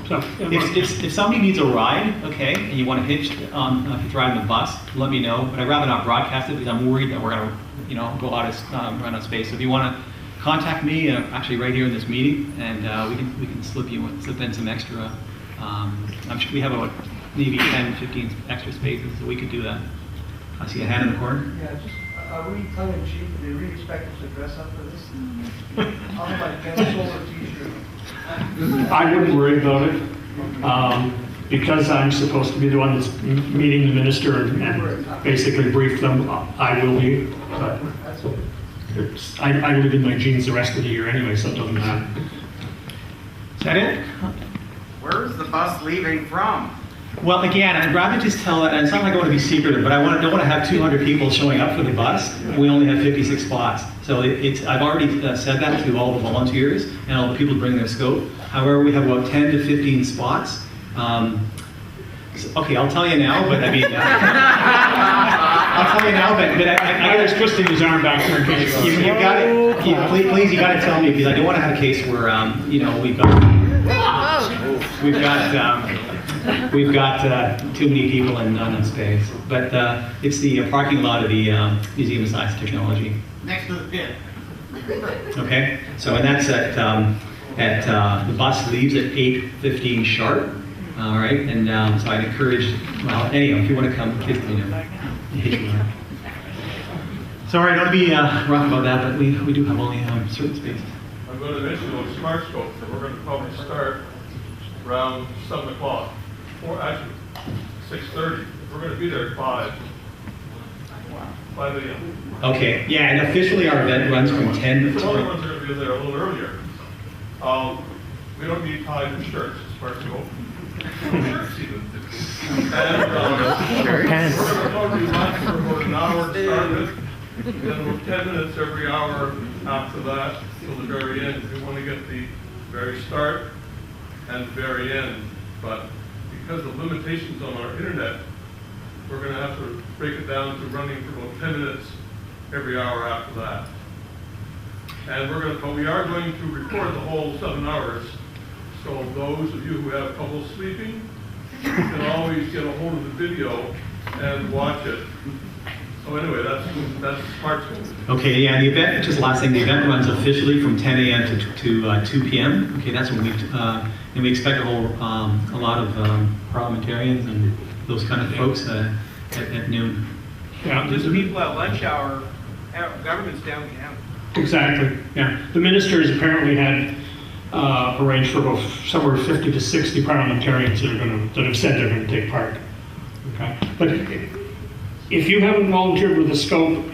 [SPEAKER 8] So, if somebody needs a ride, okay, and you want to hitch on, if you're driving the bus, let me know. But I'd rather not broadcast it because I'm worried that we're going to, go out of run out of space. So if you want to contact me, actually right here in this meeting, and we can slip in some extra. I'm sure we have about maybe 10, 15 extra spaces, so we could do that. I see a hand in the corner.
[SPEAKER 11] Yeah, just, are we tongue in cheek? Do we expect us to dress up for this? I'll have my pencil or t-shirt.
[SPEAKER 9] I wouldn't worry about it, because I'm supposed to be the one that's meeting the minister and basically brief them. I will be, but I live in my jeans the rest of the year anyway, so it doesn't matter.
[SPEAKER 8] Is that it?
[SPEAKER 2] Where's the bus leaving from?
[SPEAKER 8] Well, again, I'd rather just tell it, and it's not like I want to be secretive, but I don't want to have 200 people showing up for the bus. We only have 56 spots. So I've already said that to all the volunteers and all the people who bring their scope. However, we have about 10 to 15 spots. Okay, I'll tell you now, but I mean, I'll tell you now, but
[SPEAKER 9] I was twisting his arm back there in case
[SPEAKER 8] you've got it. Please, you got to tell me, because I don't want to have a case where we've got too many people and not enough space. But it's the parking lot of the Museum of Science and Technology.
[SPEAKER 2] Next to the pit.
[SPEAKER 8] Okay, so and that's the bus leaves at 8:15 sharp. All right, and so I'd encourage. Well, anyhow, if you want to come, kids, Sorry, don't be rough about that, but we do have only certain spaces.
[SPEAKER 12] I'm going to mention those smart scopes, and we're going to probably start around 7 o'clock, or actually 6:30. We're going to be there at 5 a.m.
[SPEAKER 8] Okay, yeah, and officially our event runs from 10 to
[SPEAKER 12] The other ones are going to be there a little earlier. We don't need ties and shirts, smart scope. Shirts even. And we're going to probably run for about an hour to start with, and then about 10 minutes every hour after that till the very end. We want to get the very start and the very end, but because of limitations on our internet, we're going to have to break it down to running for about 10 minutes every hour after that. And but we are going to record the whole 7 hours, so those of you who have trouble sleeping can always get a hold of the video and watch it. So anyway, that's smart school.
[SPEAKER 8] Okay, yeah, the event, just last thing, the event runs officially from 10 a.m. to 2 p.m. Okay, that's when and we expect a lot of parliamentarians and those kind of folks at noon.
[SPEAKER 3] Yeah, just people at lunch hour, government's down the alley.
[SPEAKER 9] Exactly, yeah. The ministers apparently had arranged for about somewhere 50 to 60 parliamentarians that have said they're going to take part. Okay, but if you haven't volunteered with the scope,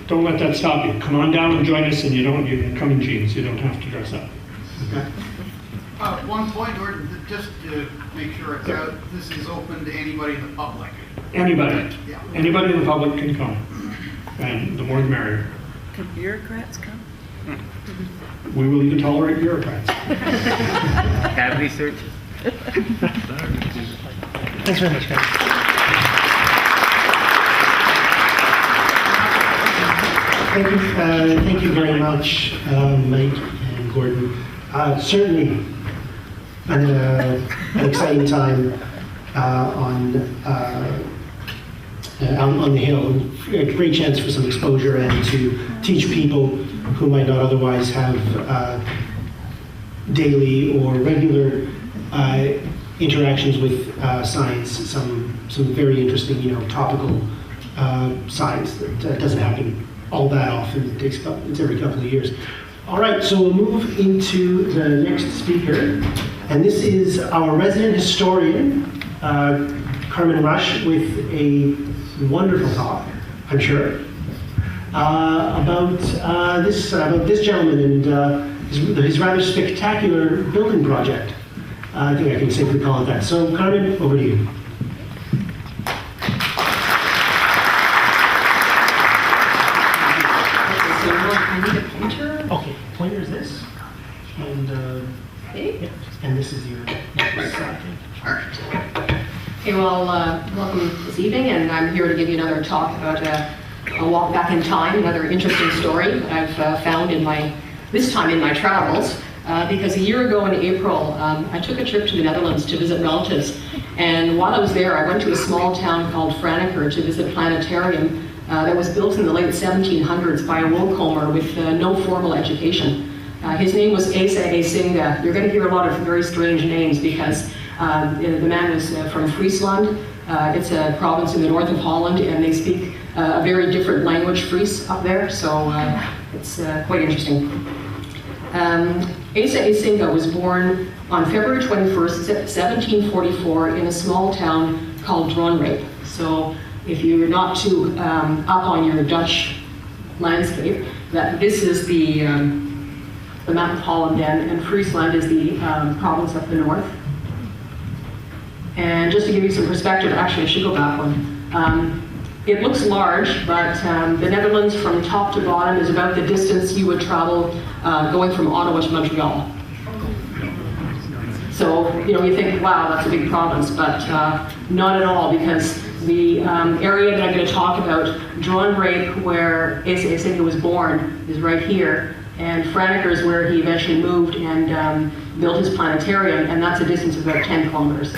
[SPEAKER 9] don't let that stop you. Come on down and join us, and you can come in jeans. You don't have to dress up. Okay.
[SPEAKER 2] One point, Gordon, just to make sure it's out, this is open to anybody in the public.
[SPEAKER 9] Anybody.
[SPEAKER 2] Yeah.
[SPEAKER 9] Anybody in the public can come, and the more the merrier.
[SPEAKER 6] Can bureaucrats come?
[SPEAKER 9] We will even tolerate bureaucrats.
[SPEAKER 3] Cavity searches.
[SPEAKER 1] Thanks very much, guys. Thank you very much, Mike and Gordon. Certainly an exciting time on the Hill. A great chance for some exposure and to teach people who might not otherwise have daily or regular interactions with science, some very interesting, topical science that doesn't happen all that often. It's every couple of years. All right, so we'll move into the next speaker, and this is our resident historian, Carmen Rush, with a wonderful talk, I'm sure, about this gentleman and his rather spectacular building project. I think I can safely call it that. So, Carmen, over to you. And, yeah, and this is your slide.
[SPEAKER 13] Okay, well, welcome this evening, and I'm here to give you another talk about a walk back in time, another interesting story that I've found this time in my travels. Because a year ago in April, I took a trip to the Netherlands to visit relatives. And while I was there, I went to a small town called Franeker to visit a planetarium that was built in the late 1700s by a woolcomber with no formal education. His name was Eisinga. You're going to hear a lot of very strange names because the man was from Friesland. It's a province in the north of Holland, and they speak a very different language, Fries, up there. So it's quite interesting. Eisinga was born on February 21st, 1744 in a small town called Dronrape. So if you're not too up on your Dutch landscape, that this is the map of Holland and Friesland is the province up the north. And just to give you some perspective, actually I should go back one. It looks large, but the Netherlands from top to bottom is about the distance you would travel going from Ottawa to Montreal. So, you think, wow, that's a big province, but not at all, because the area that I'm going to talk about, Dronrape, where Eisinga was born, is right here, and Franeker is where he eventually moved and built his planetarium, and that's a distance of about 10 kilometers.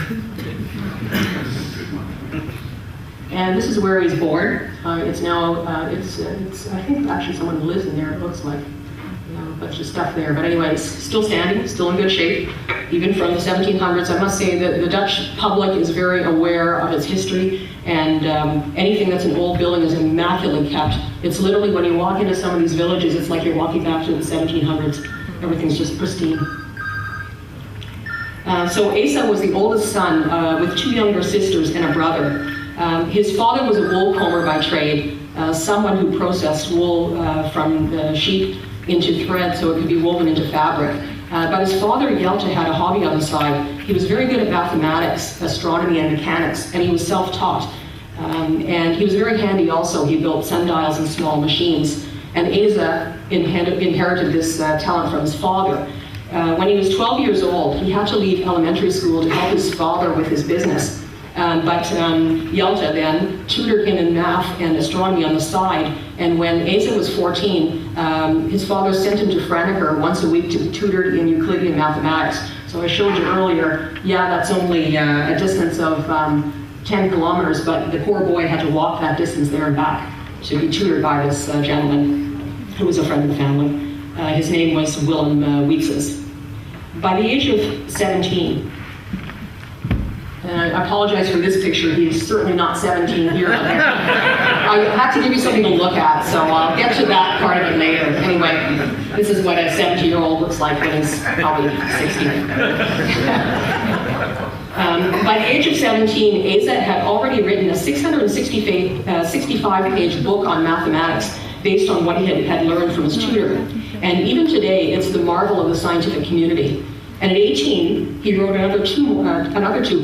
[SPEAKER 13] And this is where he's born. It's now, I think actually someone lives in there, it looks like. A bunch of stuff there. But anyways, still standing, still in good shape, even from the 1700s. I must say that the Dutch public is very aware of its history, and anything that's an old building is immaculately kept. It's literally, when you walk into some of these villages, it's like you're walking back to the 1700s. Everything's just pristine. So Eise was the oldest son with two younger sisters and a brother. His father was a woolcomber by trade, someone who processed wool from the sheep into thread so it could be woven into fabric. But his father, Jelte, had a hobby on the side. He was very good at mathematics, astronomy, and mechanics, and he was self-taught. And he was very handy also. He built sundials and small machines. And Eise inherited this talent from his father. When he was 12 years old, he had to leave elementary school to help his father with his business. But Jelte then tutored him in math and astronomy on the side, and when Eise was 14, his father sent him to Franeker once a week to be tutored in Euclidean mathematics. So I showed you earlier, yeah, that's only a distance of 10 kilometers, but the poor boy had to walk that distance there and back to be tutored by this gentleman who was a friend of the family. His name was Willem Weekses. By the age of 17, and I apologize for this picture, he's certainly not 17 here. I had to give you something to look at, so I'll get to that part of it later. Anyway, this is what a 17-year-old looks like when he's probably 16. By the age of 17, Eise had already written a 665-page book on mathematics based on what he had learned from his tutor. And even today, it's the marvel of the scientific community. And at 18, he wrote another two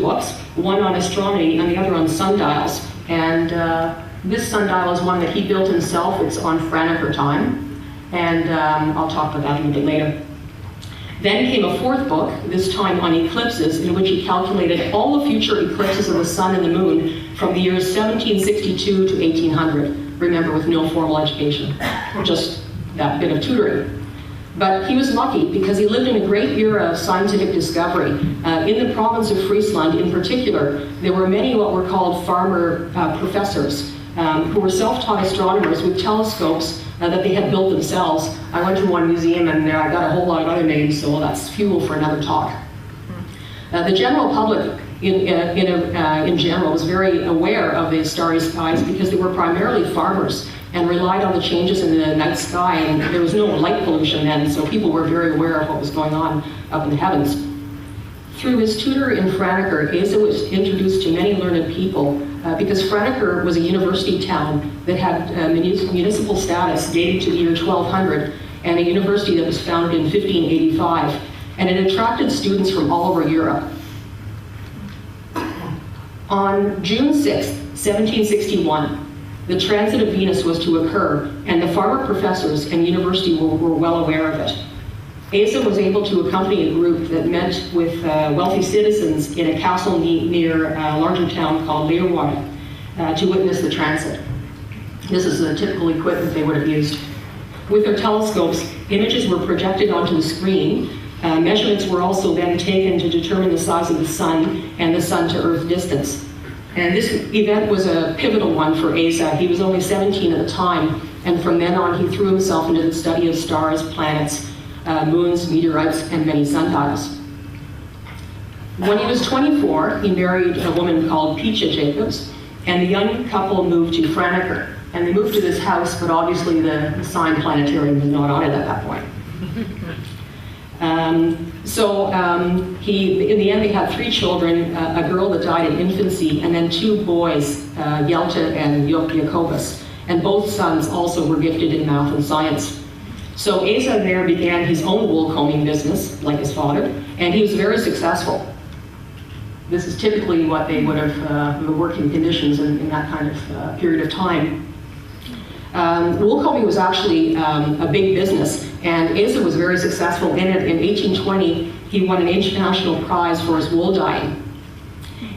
[SPEAKER 13] books, one on astronomy and the other on sundials. And this sundial is one that he built himself. It's on Franeker time. And I'll talk about that a little bit later. Then came a fourth book, this time on eclipses, in which he calculated all the future eclipses of the sun and the moon from the years 1762 to 1800. Remember, with no formal education, just that bit of tutoring. But he was lucky because he lived in a great era of scientific discovery. In the province of Friesland in particular, there were many what were called farmer professors who were self-taught astronomers with telescopes that they had built themselves. I went to one museum and I got a whole lot of other names, so that's fuel for another talk. The general public in general was very aware of the starry skies because they were primarily farmers and relied on the changes in the night sky, and there was no light pollution then, so people were very aware of what was going on up in the heavens. Through his tutor in Franeker, Eise was introduced to many learned people because Franeker was a university town that had municipal status dating to the year 1200 and a university that was founded in 1585, and it attracted students from all over Europe. On June 6, 1761, the transit of Venus was to occur, and the farmer professors and university were well aware of it. Eise was able to accompany a group that met with wealthy citizens in a castle near a larger town called Leeuwarden to witness the transit. This is the typical equipment they would have used. With their telescopes, images were projected onto the screen. Measurements were also then taken to determine the size of the sun and the sun-to-Earth distance. And this event was a pivotal one for Eise. He was only 17 at the time, and from then on he threw himself into the study of stars, planets, moons, meteorites, and many sundials. When he was 24, he married a woman called Pietje Jacobs, and the young couple moved to Franeker. And they moved to this house, but obviously the sign planetarium was not on it at that point. In the end, they had 3 children, a girl that died in infancy, and then 2 boys, Jelte and Jacobus. And both sons also were gifted in math and science. So Eise there began his own wool combing business, like his father, and he was very successful. This is typically what they would have, the working conditions in that kind of period of time. Wool combing was actually a big business, and Eise was very successful in it. In 1820, he won an international prize for his wool dyeing.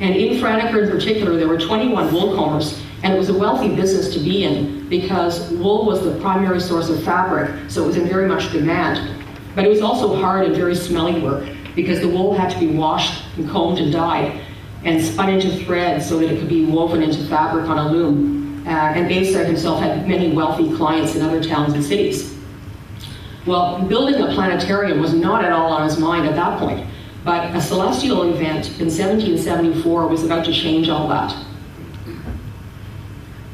[SPEAKER 13] And in Franeker in particular, there were 21 wool combers, and it was a wealthy business to be in because wool was the primary source of fabric, so it was in very much demand. But it was also hard and very smelly work because the wool had to be washed and combed and dyed and spun into thread so that it could be woven into fabric on a loom. And Eise himself had many wealthy clients in other towns and cities. Well, building a planetarium was not at all on his mind at that point, but a celestial event in 1774 was about to change all that.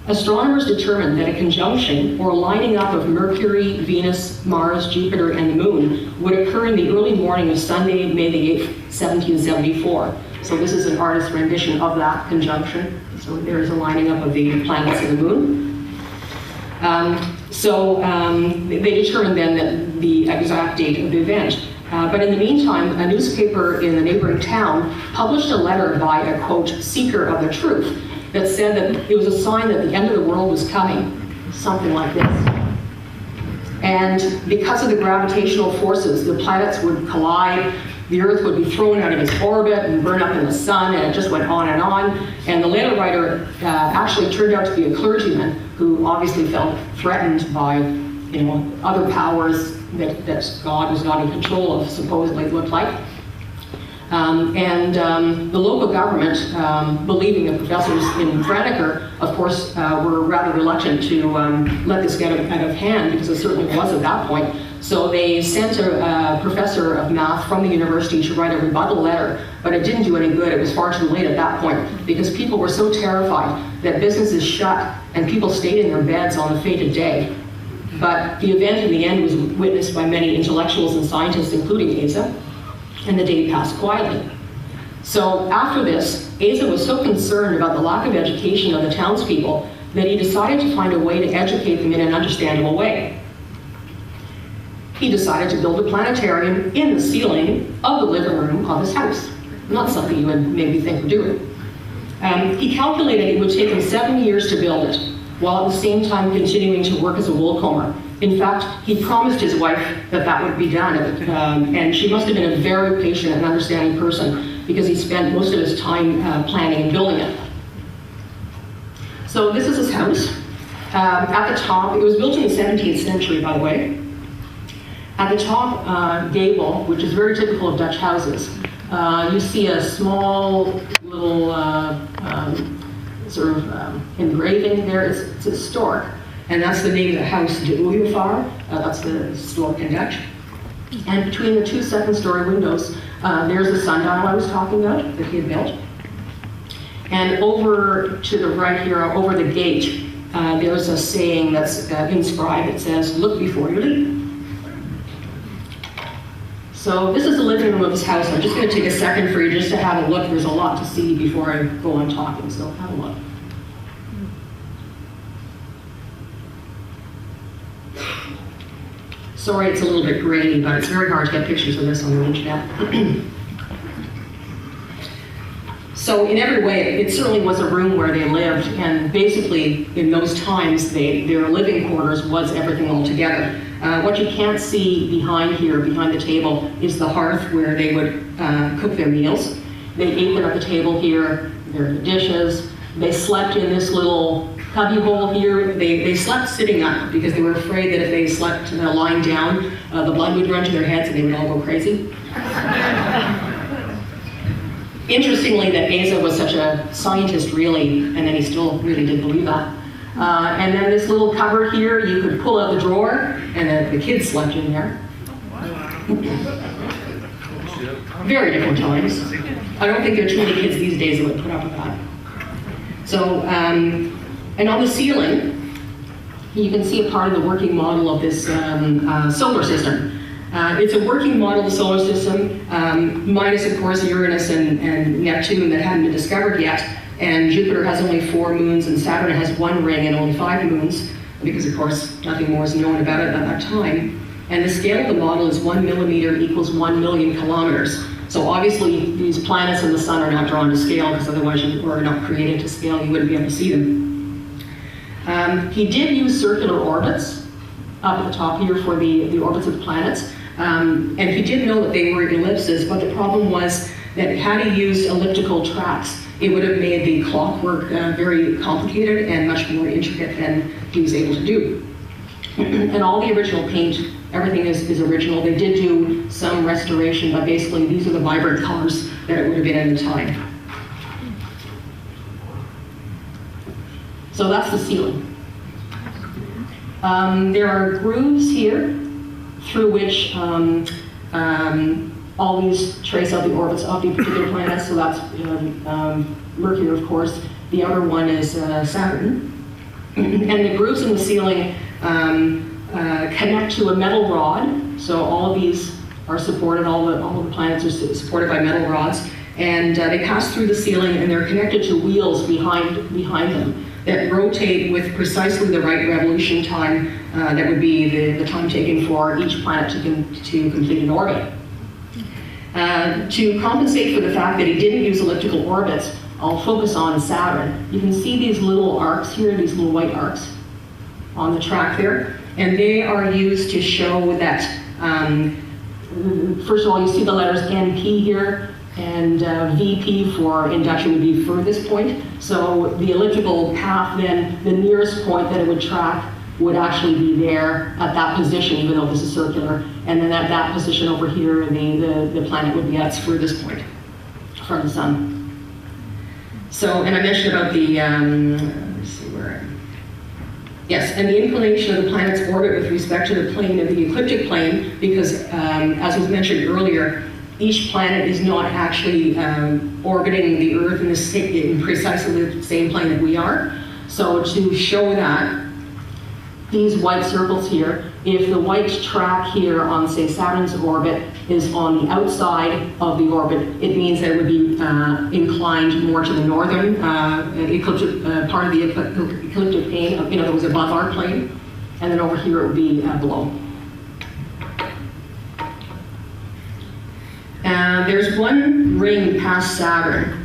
[SPEAKER 13] Astronomers determined that a conjunction, or lining up of Mercury, Venus, Mars, Jupiter, and the Moon would occur in the early morning of Sunday, May the 8th, 1774. So this is an artist's rendition of that conjunction. So there is a lining up of the planets and the Moon. They determined then that the exact date of the event. But in the meantime, a newspaper in the neighboring town published a letter by a, quote, seeker of the truth that said that it was a sign that the end of the world was coming, something like this. And because of the gravitational forces, the planets would collide, the Earth would be thrown out of its orbit and burn up in the sun, and it just went on. And the letter writer actually turned out to be a clergyman who obviously felt threatened by, other powers that God was not in control of, supposedly it looked like. The local government, believing the professors in Franeker, of course, were rather reluctant to let this get out of hand, because it certainly was at that point. So they sent a professor of math from the university to write a rebuttal letter, but it didn't do any good. It was far too late at that point, because people were so terrified that businesses shut and people stayed in their beds on the fated day. But the event in the end was witnessed by many intellectuals and scientists, including Eise, and the day passed quietly. So after this, Eise was so concerned about the lack of education of the townspeople that he decided to find a way to educate them in an understandable way. He decided to build a planetarium in the ceiling of the living room of his house. Not something you would maybe think of doing. He calculated it would take him 7 years to build it, while at the same time continuing to work as a wool comber. In fact, he promised his wife that that would be done, and she must have been a very patient and understanding person, because he spent most of his time planning and building it. So this is his house. At the top, it was built in the 17th century, by the way. At the top gable, which is very typical of Dutch houses, you see a small little engraving there. It's a stork, and that's the name of the house, Dzioba. That's the stork in Dutch. And between the 2 second-story windows, there's the sundial I was talking about that he had built. And over to the right here, over the gate, there's a saying that's inscribed. It says, "Look before you leap." So this is the living room of his house. I'm just going to take a second for you just to have a look. There's a lot to see before I go on talking, so have a look. Sorry, it's a little bit grainy, but it's very hard to get pictures of this on the internet. So in every way, it certainly was a room where they lived, and basically in those times, their living quarters was everything all together. What you can't see behind here, behind the table, is the hearth where they would cook their meals. They ate them at the table here. There are the dishes. They slept in this little cubby hole here. They slept sitting up because they were afraid that if they slept lying down, the blood would run to their heads and they would all go crazy. Interestingly, that Eise was such a scientist, really, and then he still really did believe that. And then this little cupboard here, you could pull out the drawer, and the kids slept in there. Very different times. I don't think there are too many kids these days that would put up with that. So, and on the ceiling, you can see a part of the working model of this solar system. It's a working model of the solar system, minus, of course, Uranus and Neptune that hadn't been discovered yet. And Jupiter has only 4 moons, and Saturn has 1 ring and only 5 moons, because, of course, nothing more is known about it at that time. And the scale of the model is 1 millimeter equals 1 million kilometers. So obviously, these planets and the sun are not drawn to scale, because otherwise you were not created to scale, you wouldn't be able to see them. He did use circular orbits up at the top here for the orbits of the planets. And he did know that they were ellipses, but the problem was that had he used elliptical tracks, it would have made the clockwork very complicated and much more intricate than he was able to do. And all the original paint, everything is original. They did do some restoration, but basically these are the vibrant colors that it would have been at the time. So that's the ceiling. There are grooves here through which all these trace out the orbits of the particular planets. So that's Mercury, of course. The other one is Saturn. And the grooves in the ceiling connect to a metal rod. So all of these are supported, all of the planets are supported by metal rods. And they pass through the ceiling, and they're connected to wheels behind them that rotate with precisely the right revolution time that would be the time taken for each planet to complete an orbit. To compensate for the fact that he didn't use elliptical orbits, I'll focus on Saturn. You can see these little arcs here, these little white arcs on the track there, and they are used to show that, first of all, you see the letters NP here, and VP for induction would be furthest point. So the elliptical path then, the nearest point that it would track would actually be there at that position, even though this is circular. And then at that position over here, the planet would be at its furthest point from the sun. So, and I mentioned about the, let's see where, yes, and the inclination of the planet's orbit with respect to the plane of the ecliptic plane, because as was mentioned earlier, each planet is not actually orbiting the Earth in precisely the same plane that we are. So to show that, these white circles here, if the white track here on, say, Saturn's orbit is on the outside of the orbit, it means that it would be inclined more to the northern ecliptic, part of the ecliptic plane, in other words, above our plane, and then over here it would be below. There's one ring past Saturn.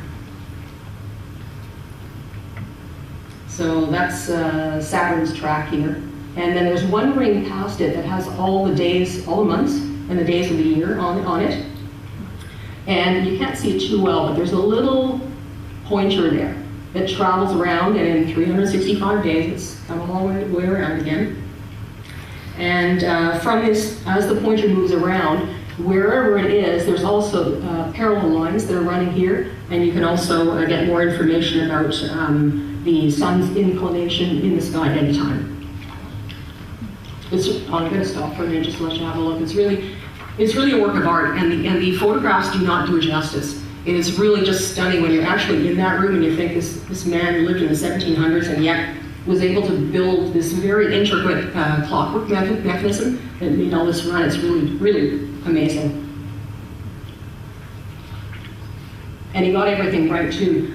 [SPEAKER 13] So that's Saturn's track here. And then there's one ring past it that has all the days, all the months, and the days of the year on it. And you can't see it too well, but there's a little pointer there that travels around, and in 365 days, it's come all the way around again. And from this, as the pointer moves around, wherever it is, there's also parallel lines that are running here, and you can also get more information about the sun's inclination in the sky at any time. I'm going to stop for a minute just to let you have a look. It's really a work of art, and the photographs do not do it justice. It is really just stunning when you're actually in that room and you think this man lived in the 1700s and yet was able to build this very intricate clockwork mechanism that made all this run. It's really, really amazing. And he got everything right too.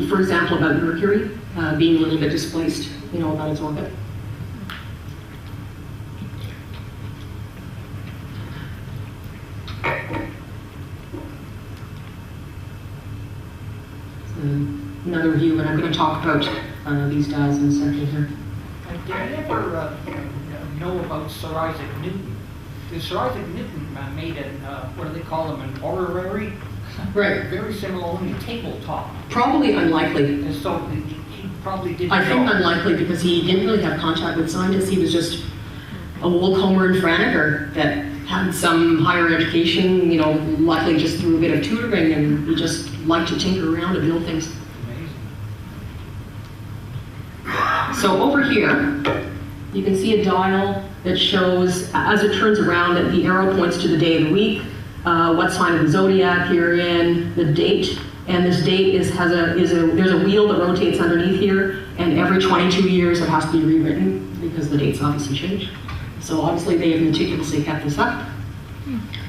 [SPEAKER 13] For example, about Mercury being a little bit displaced, about its orbit. Another view, and I'm going to talk about these dials in a second here.
[SPEAKER 11] Did you ever know
[SPEAKER 14] know about Sir Isaac Newton. Because Sir Isaac Newton made an, what do they call them, an orrery?
[SPEAKER 13] Right.
[SPEAKER 14] Very similar, only tabletop.
[SPEAKER 13] Probably unlikely.
[SPEAKER 14] And so he probably didn't
[SPEAKER 13] I think
[SPEAKER 14] know.
[SPEAKER 13] unlikely because he didn't really have contact with scientists. He was just a woolcomber and franticer that had some higher education, you know, luckily just through a bit of tutoring, and he just liked to tinker around and build things. So over here, you can see a dial that shows, as it turns around, that the arrow points to the day of the week, what sign of the zodiac you're in, the date, and this date there's a wheel that rotates underneath here, and every 22 years it has to be rewritten because the dates obviously change. So obviously they have meticulously kept this up.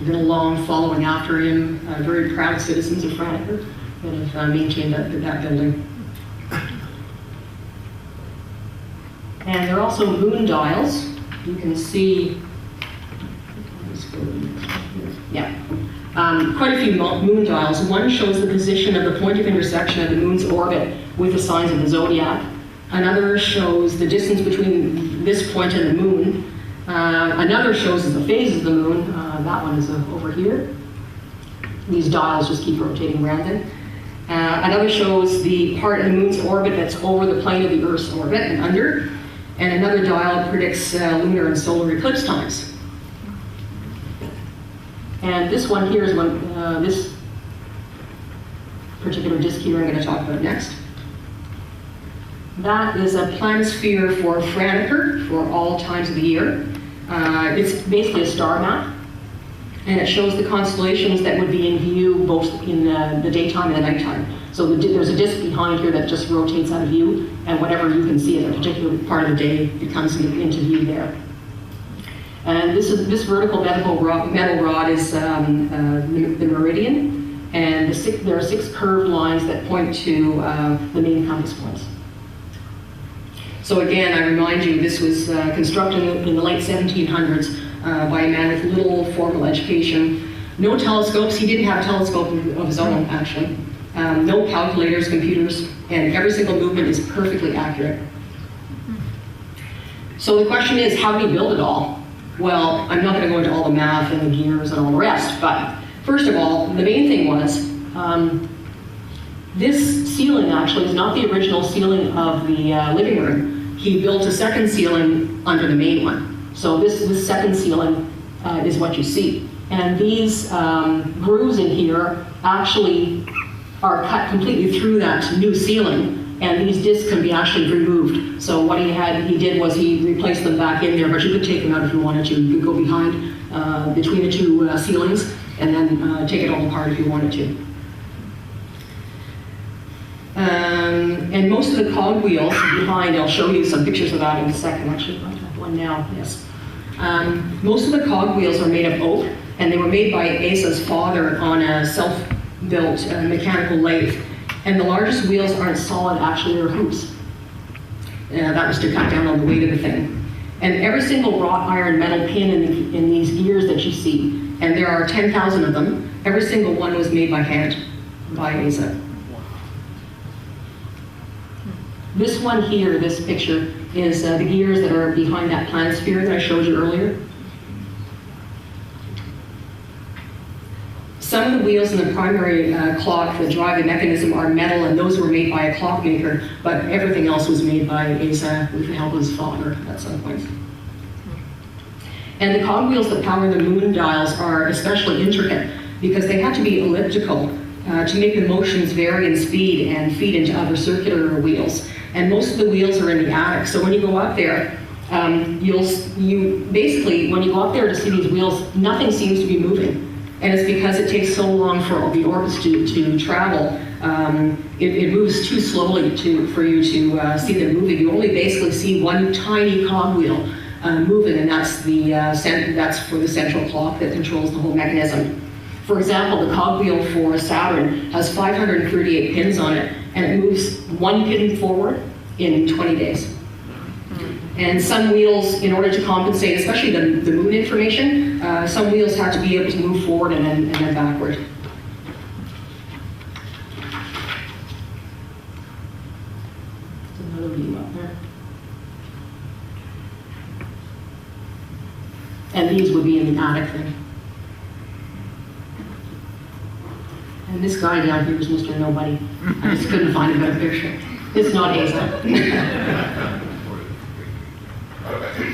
[SPEAKER 13] Been along following after him, very proud citizens of Franeker that have maintained that building. And there are also moon dials. You can see, quite a few moon dials. One shows the position of the point of intersection of the moon's orbit with the signs of the zodiac. Another shows the distance between this point and the moon. Another shows the phases of the moon. That one is over here. These dials just keep rotating around it. Another shows the part of the moon's orbit that's over the plane of the Earth's orbit and under. And another dial predicts lunar and solar eclipse times. And this one here is this particular disk here I'm going to talk about next. That is a planisphere for Franeker for all times of the year. It's basically a star map, and it shows the constellations that would be in view both in the daytime and the nighttime. So there's a disk behind here that just rotates out of view, and whatever you can see at a particular part of the day, it comes into view there. And this vertical metal rod is the meridian, and there are 6 curved lines that point to the main compass points. So again, I remind you, this was constructed in the late 1700s by a man with little formal education. No telescopes. He didn't have a telescope of his own, actually. No calculators, computers, and every single movement is perfectly accurate. So the question is, how did he build it all? Well, I'm not going to go into all the math and the gears and all the rest, but first of all, the main thing was, this ceiling actually is not the original ceiling of the living room. He built a second ceiling under the main one. So this second ceiling is what you see. And these grooves in here actually are cut completely through that new ceiling, and these discs can be actually removed. So what he did was he replaced them back in there, but you could take them out if you wanted to. You could go behind, between the two ceilings, and then take it all apart if you wanted to. And most of the cogwheels behind, I'll show you some pictures of that in a second, actually, I have one now, yes. Most of the cogwheels are made of oak, and they were made by Eise's father on a self-built mechanical lathe. And the largest wheels aren't solid, actually, they're hoops. That was to cut down on the weight of the thing. And every single wrought iron metal pin in these gears that you see, and there are 10,000 of them, every single one was made by hand, by Eise. This one here, this picture, is the gears that are behind that planisphere that I showed you earlier. Some of the wheels in the primary clock that drive the mechanism are metal, and those were made by a clockmaker, but everything else was made by Eise with the help of his father at some point. And the cogwheels that power the moon dials are especially intricate because they had to be elliptical to make the motions vary in speed and feed into other circular wheels. And most of the wheels are in the attic, so when you go up there, basically, when you go up there to see these wheels, nothing seems to be moving. And it's because it takes so long for the orbits to travel. It moves too slowly for you to see them moving. You only basically see one tiny cogwheel moving, and that's for the central clock that controls the whole mechanism. For example, the cogwheel for Saturn has 538 pins on it, and it moves one pin forward in 20 days. And some wheels, in order to compensate, especially the moon information, some wheels have to be able to move forward and then backward. There's another view up there. and these would be in the attic then. And this guy down here is Mr. Nobody. I just couldn't find a better picture. It's not Eise.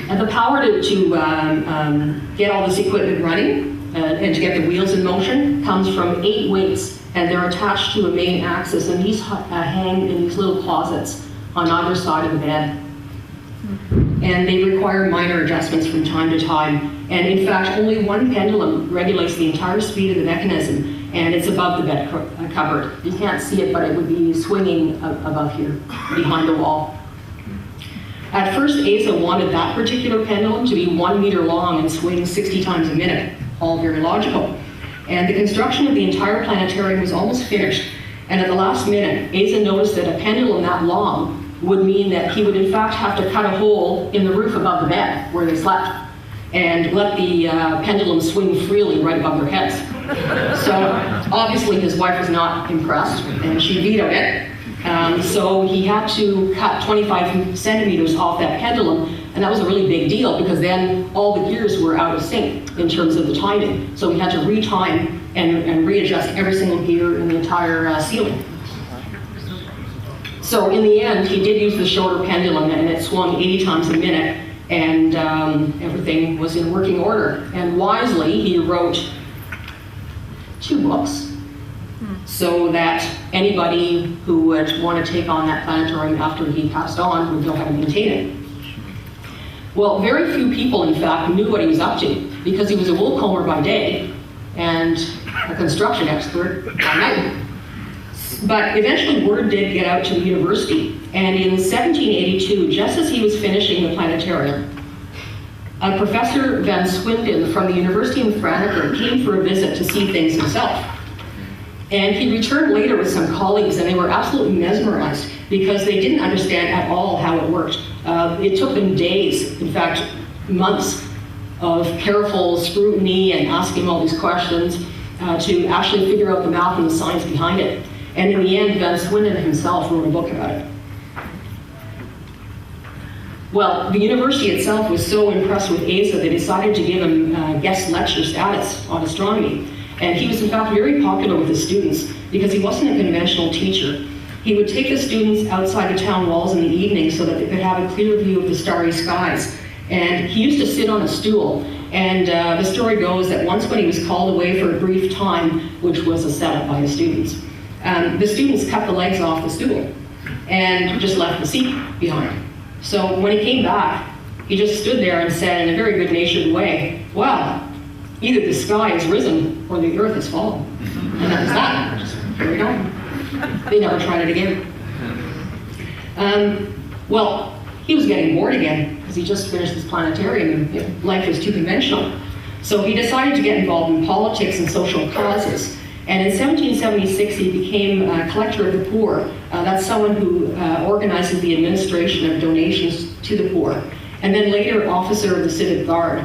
[SPEAKER 13] And the power to get all this equipment running and to get the wheels in motion comes from 8 weights, and they're attached to a main axis, and these hang in these little closets on either side of the bed. And they require minor adjustments from time to time. And in fact, only one pendulum regulates the entire speed of the mechanism, and it's above the bed cupboard. You can't see it, but it would be swinging above here, behind the wall. At first, Eise wanted that particular pendulum to be 1 meter long and swing 60 times a minute, all very logical. And the construction of the entire planetarium was almost finished. And at the last minute, Eise noticed that a pendulum that long would mean that he would in fact have to cut a hole in the roof above the bed where they slept and let the pendulum swing freely right above their heads. So obviously his wife was not impressed, and she vetoed it. So he had to cut 25 centimeters off that pendulum, and that was a really big deal because then all the gears were out of sync in terms of the timing. So he had to retime and readjust every single gear in the entire ceiling. So in the end, he did use the shorter pendulum, and it swung 80 times a minute, and everything was in working order. And wisely, he wrote 2 books so that anybody who would want to take on that planetarium after he passed on would know how to maintain it. Well, very few people, in fact, knew what he was up to, because he was a wool comber by day and a construction expert by night. But eventually word did get out to the university, and in 1782, just as he was finishing the planetarium, Professor Van Swinden from the University of Franeker came for a visit to see things himself. And he returned later with some colleagues, and they were absolutely mesmerized because they didn't understand at all how it worked. It took them days, in fact, months of careful scrutiny and asking all these questions to actually figure out the math and the science behind it. And in the end, Van Swinden himself wrote a book about it. Well, the university itself was so impressed with Eise, they decided to give him guest lecture status on astronomy. And he was in fact very popular with the students because he wasn't a conventional teacher. He would take the students outside the town walls in the evening so that they could have a clear view of the starry skies. And he used to sit on a stool. And the story goes that once when he was called away for a brief time, which was a setup by the students cut the legs off the stool and just left the seat behind. So when he came back, he just stood there and said in a very good-natured way, well, either the sky has risen or the earth has fallen. And that was that. Just carried on. They never tried it again. Well, he was getting bored again because he just finished this planetarium and life was too conventional. So he decided to get involved in politics and social causes. And in 1776, he became a collector of the poor. That's someone who organizes the administration of donations to the poor. And then later, officer of the Civic Guard.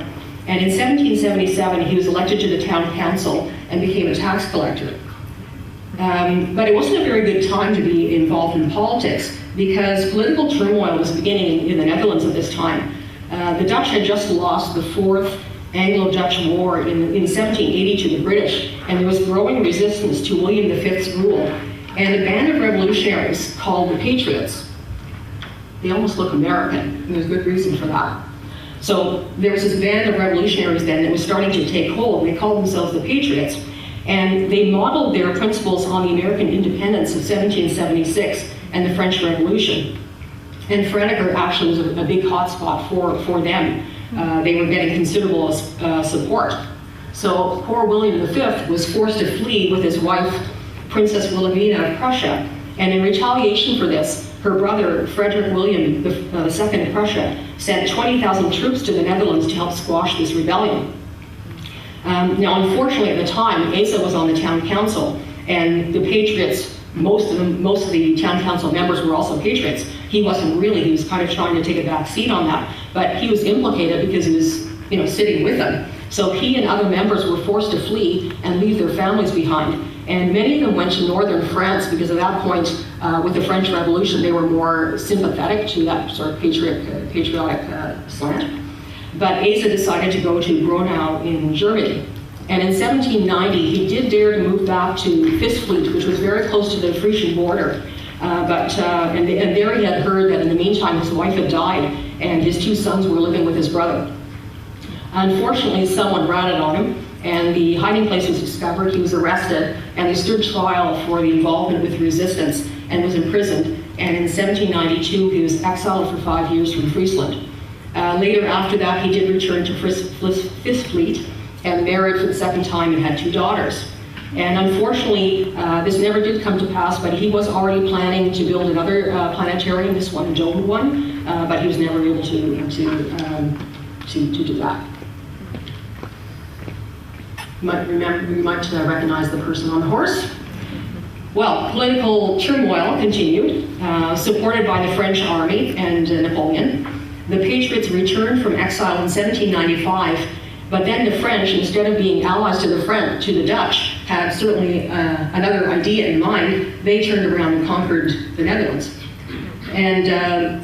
[SPEAKER 13] And in 1777, he was elected to the town council and became a tax collector. But it wasn't a very good time to be involved in politics because political turmoil was beginning in the Netherlands at this time. The Dutch had just lost the 4th Anglo-Dutch War in 1780 to the British, and there was growing resistance to William V's rule. And a band of revolutionaries called the Patriots, they almost look American, and there's good reason for that. So there was this band of revolutionaries then that was starting to take hold, and they called themselves the Patriots. And they modeled their principles on the American independence of 1776 and the French Revolution. And Franeker actually was a big hotspot for them. They were getting considerable support. So poor William V was forced to flee with his wife, Princess Wilhelmina of Prussia. And in retaliation for this, her brother, Frederick William II of Prussia, sent 20,000 troops to the Netherlands to help squash this rebellion. Now, unfortunately, at the time, Eise was on the town council, and the Patriots, most of the town council members were also Patriots. He wasn't really, he was kind of trying to take a back seat on that, but he was implicated because he was, sitting with them. So he and other members were forced to flee and leave their families behind. And many of them went to northern France because at that point, with the French Revolution, they were more sympathetic to that sort of patriotic slant. but Eise decided to go to Gronau in Germany. And in 1790, he did dare to move back to Visfleet, which was very close to the Frisian border. And there he had heard that in the meantime his wife had died and his 2 sons were living with his brother. Unfortunately, someone ratted on him, and the hiding place was discovered. He was arrested, and he stood trial for the involvement with resistance and was imprisoned. And in 1792, he was exiled for 5 years from Friesland. Later after that, he did return to Visfleet and married for the 2nd time and had 2 daughters. And unfortunately, this never did come to pass, but he was already planning to build another planetarium, this one, a domed one, but he was never able to do that. You might recognize the person on the horse. Well, political turmoil continued, supported by the French army and Napoleon. The Patriots returned from exile in 1795, but then the French, instead of being allies to the Dutch, had certainly another idea in mind. They turned around and conquered the Netherlands. And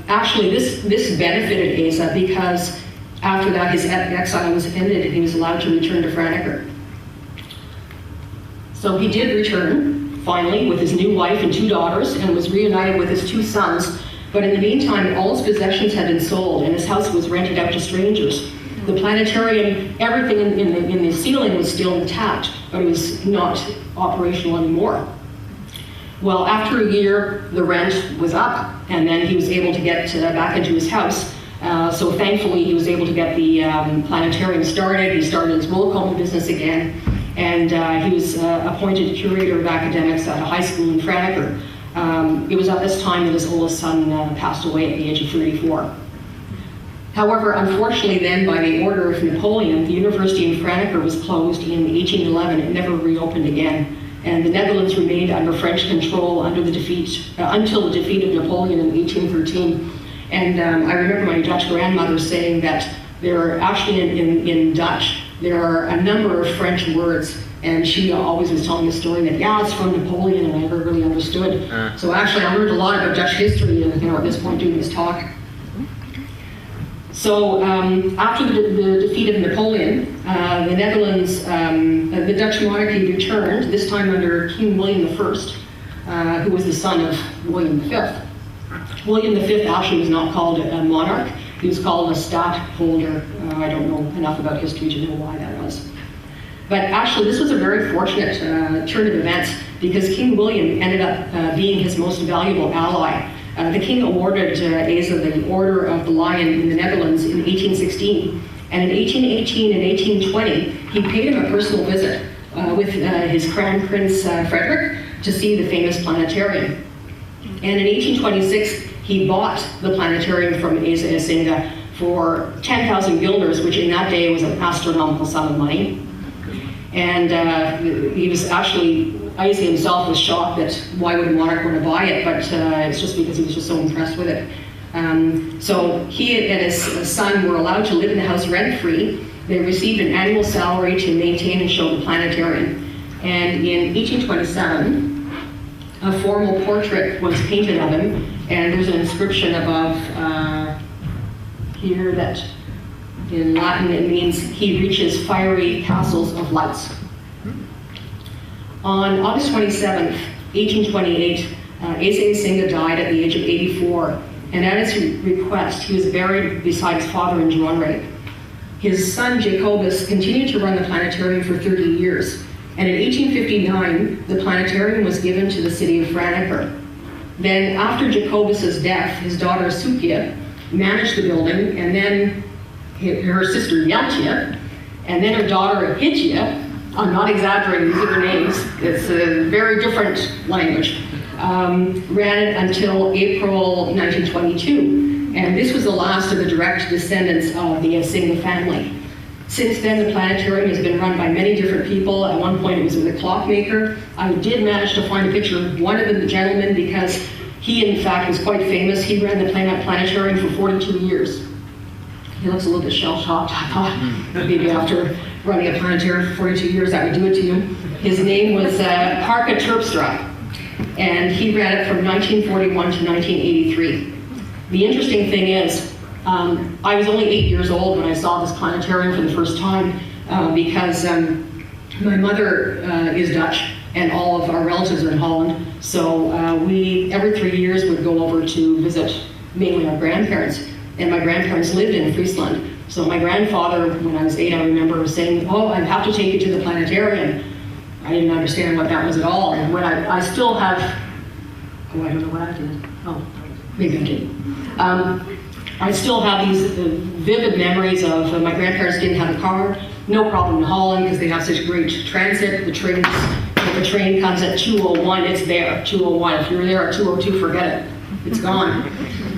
[SPEAKER 13] actually, this benefited Eise because after that his exile was ended and he was allowed to return to Franeker. So he did return, finally, with his new wife and 2 daughters, and was reunited with his 2 sons. But in the meantime, all his possessions had been sold, and his house was rented out to strangers. The planetarium, everything in the ceiling was still intact, but it was not operational anymore. Well, after a year, the rent was up, and then he was able to get back into his house. So thankfully, he was able to get the planetarium started. He started his roll call business again, and he was appointed curator of academics at a high school in Franeker. It was at this time that his oldest son passed away at the age of 34. However, unfortunately then, by the order of Napoleon, the university in Franeker was closed in 1811 and never reopened again. And the Netherlands remained under French control until the defeat of Napoleon in 1813. And I remember my Dutch grandmother saying that there are actually in Dutch, there are a number of French words, and she always was telling the story that, yeah, it's from Napoleon, and I never really understood. So actually I learned a lot about Dutch history at this point doing this talk. So after the defeat of Napoleon, the Netherlands, the Dutch monarchy returned, this time under King William I, who was the son of William V. William V actually was not called a monarch, he was called a stadtholder. I don't know enough about history to know why that was. But actually this was a very fortunate turn of events because King William ended up being his most valuable ally. The king awarded Eise the Order of the Lion in the Netherlands in 1816. And in 1818 and 1820, he paid him a personal visit with his Crown Prince Frederick to see the famous planetarium. And in 1826, he bought the planetarium from Eise Eisinga for 10,000 guilders, which in that day was an astronomical sum of money. And he was actually, Eise himself was shocked that why would a monarch want to buy it, but it's just because he was just so impressed with it. So he and his son were allowed to live in the house rent-free. They received an annual salary to maintain and show the planetarium. And in 1827, a formal portrait was painted of him, and there's an inscription above here that in Latin it means he reaches fiery castles of lights. On August 27th, 1828, Eise Eisinga died at the age of 84, and at his request, he was buried beside his father in Dronreid. His son Jacobus continued to run the planetarium for 30 years, and in 1859, the planetarium was given to the city of Franeker. Then, after Jacobus's death, his daughter Sukia managed the building, and then her sister Jeltje, and then her daughter Hitje. I'm not exaggerating, these are their names, it's a very different language, ran it until April 1922. And this was the last of the direct descendants of the Eisinga family. Since then, the planetarium has been run by many different people. At one point, it was with a clockmaker. I did manage to find a picture of one of the gentlemen because he, in fact, was quite famous. He ran the planetarium for 42 years. He looks a little bit shell-shocked. I thought maybe after running a planetarium for 42 years, that would do it to him. His name was Parka Terpstra, and he ran it from 1941 to 1983. The interesting thing is, I was only 8 years old when I saw this planetarium for the first time because my mother is Dutch and all of our relatives are in Holland. So we, every 3 years, would go over to visit mainly our grandparents. And my grandparents lived in Friesland. So my grandfather, when I was 8, I remember saying, oh, I have to take you to the planetarium. I didn't understand what that was at all. And when I still have, oh, I don't know what I did. Oh, maybe I did. I still have these vivid memories of my grandparents didn't have a car, no problem in Holland because they have such great transit. The trains, if the train comes at 2:01, it's there, 2:01. If you're there at 2:02, forget it, it's gone.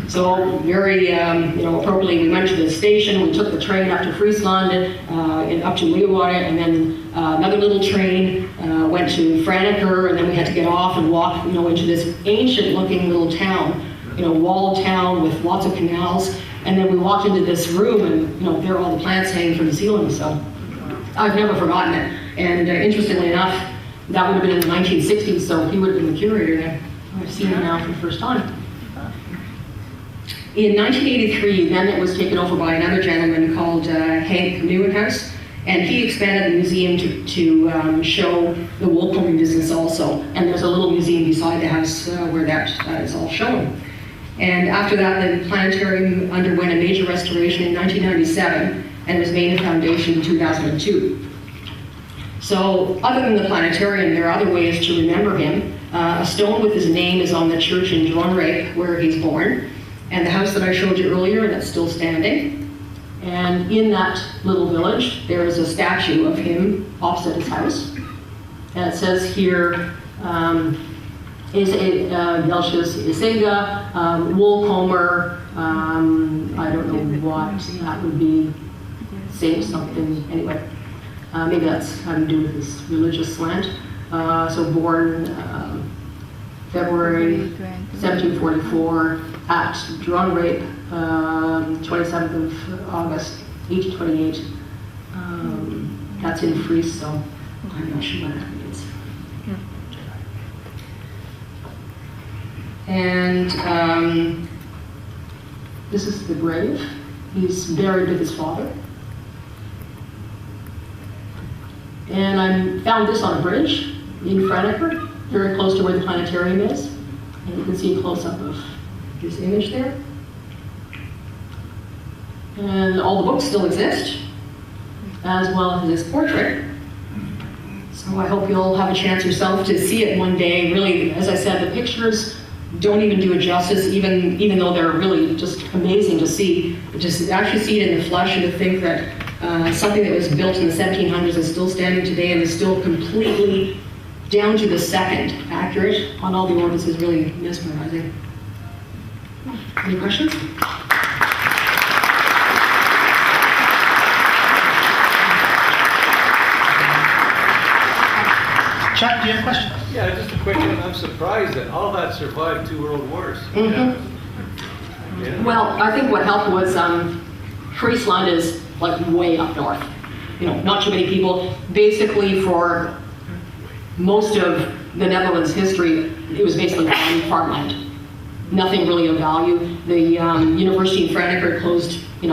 [SPEAKER 13] So very, appropriately, we went to the station, we took the train up to Friesland, and up to Leeuwarden, and then another little train went to Franeker, and then we had to get off and walk, into this ancient-looking little town, walled town with lots of canals, and then we walked into this room, and there are all the plants hanging from the ceiling. So I've never forgotten it. And interestingly enough, that would have been in the 1960s, so he would have been the curator then. I've seen him now for the first time. In 1983, then it was taken over by another gentleman called Hank Nieuwenhuis, and he expanded the museum to show the wool combing business also. And there's a little museum beside the house where that is all shown. And after that, the planetarium underwent a major restoration in 1997 and was made a foundation in 2002. So other than the planetarium, there are other ways to remember him. A stone with his name is on the church in Dronrape, where he's born. And the house that I showed you earlier, that's still standing. And in that little village, there is a statue of him opposite his house. And it says here, Eisinga, wool comber, I don't know what that would be, saying something, anyway. Maybe that's having to do with his religious slant. So born February 1744 at Dronrape, 27th of August, 1828. That's in Fries, so I'm not sure what that means. And this is the grave. He's buried with his father. And I found this on a bridge in Franeker, very close to where the planetarium is. And you can see a close-up of his image there. And all the books still exist, as well as his portrait. So I hope you'll have a chance yourself to see it one day. Really, as I said, the pictures don't even do it justice, even though they're really just amazing to see. Just actually see it in the flesh and to think that something that was built in the 1700s is still standing today and is still completely down to the second accurate on all the orbits is really mesmerizing. Any questions?
[SPEAKER 1] Chuck, do you have a question?
[SPEAKER 10] Yeah, just a quick one. I'm surprised that all that survived 2 world wars.
[SPEAKER 13] Mm-hmm. Yeah. Well, I think what helped was Friesland is like way up north. Not too many people. Basically, for most of the Netherlands' history, it was basically farmland. Nothing really of value. The university in Franeker closed, in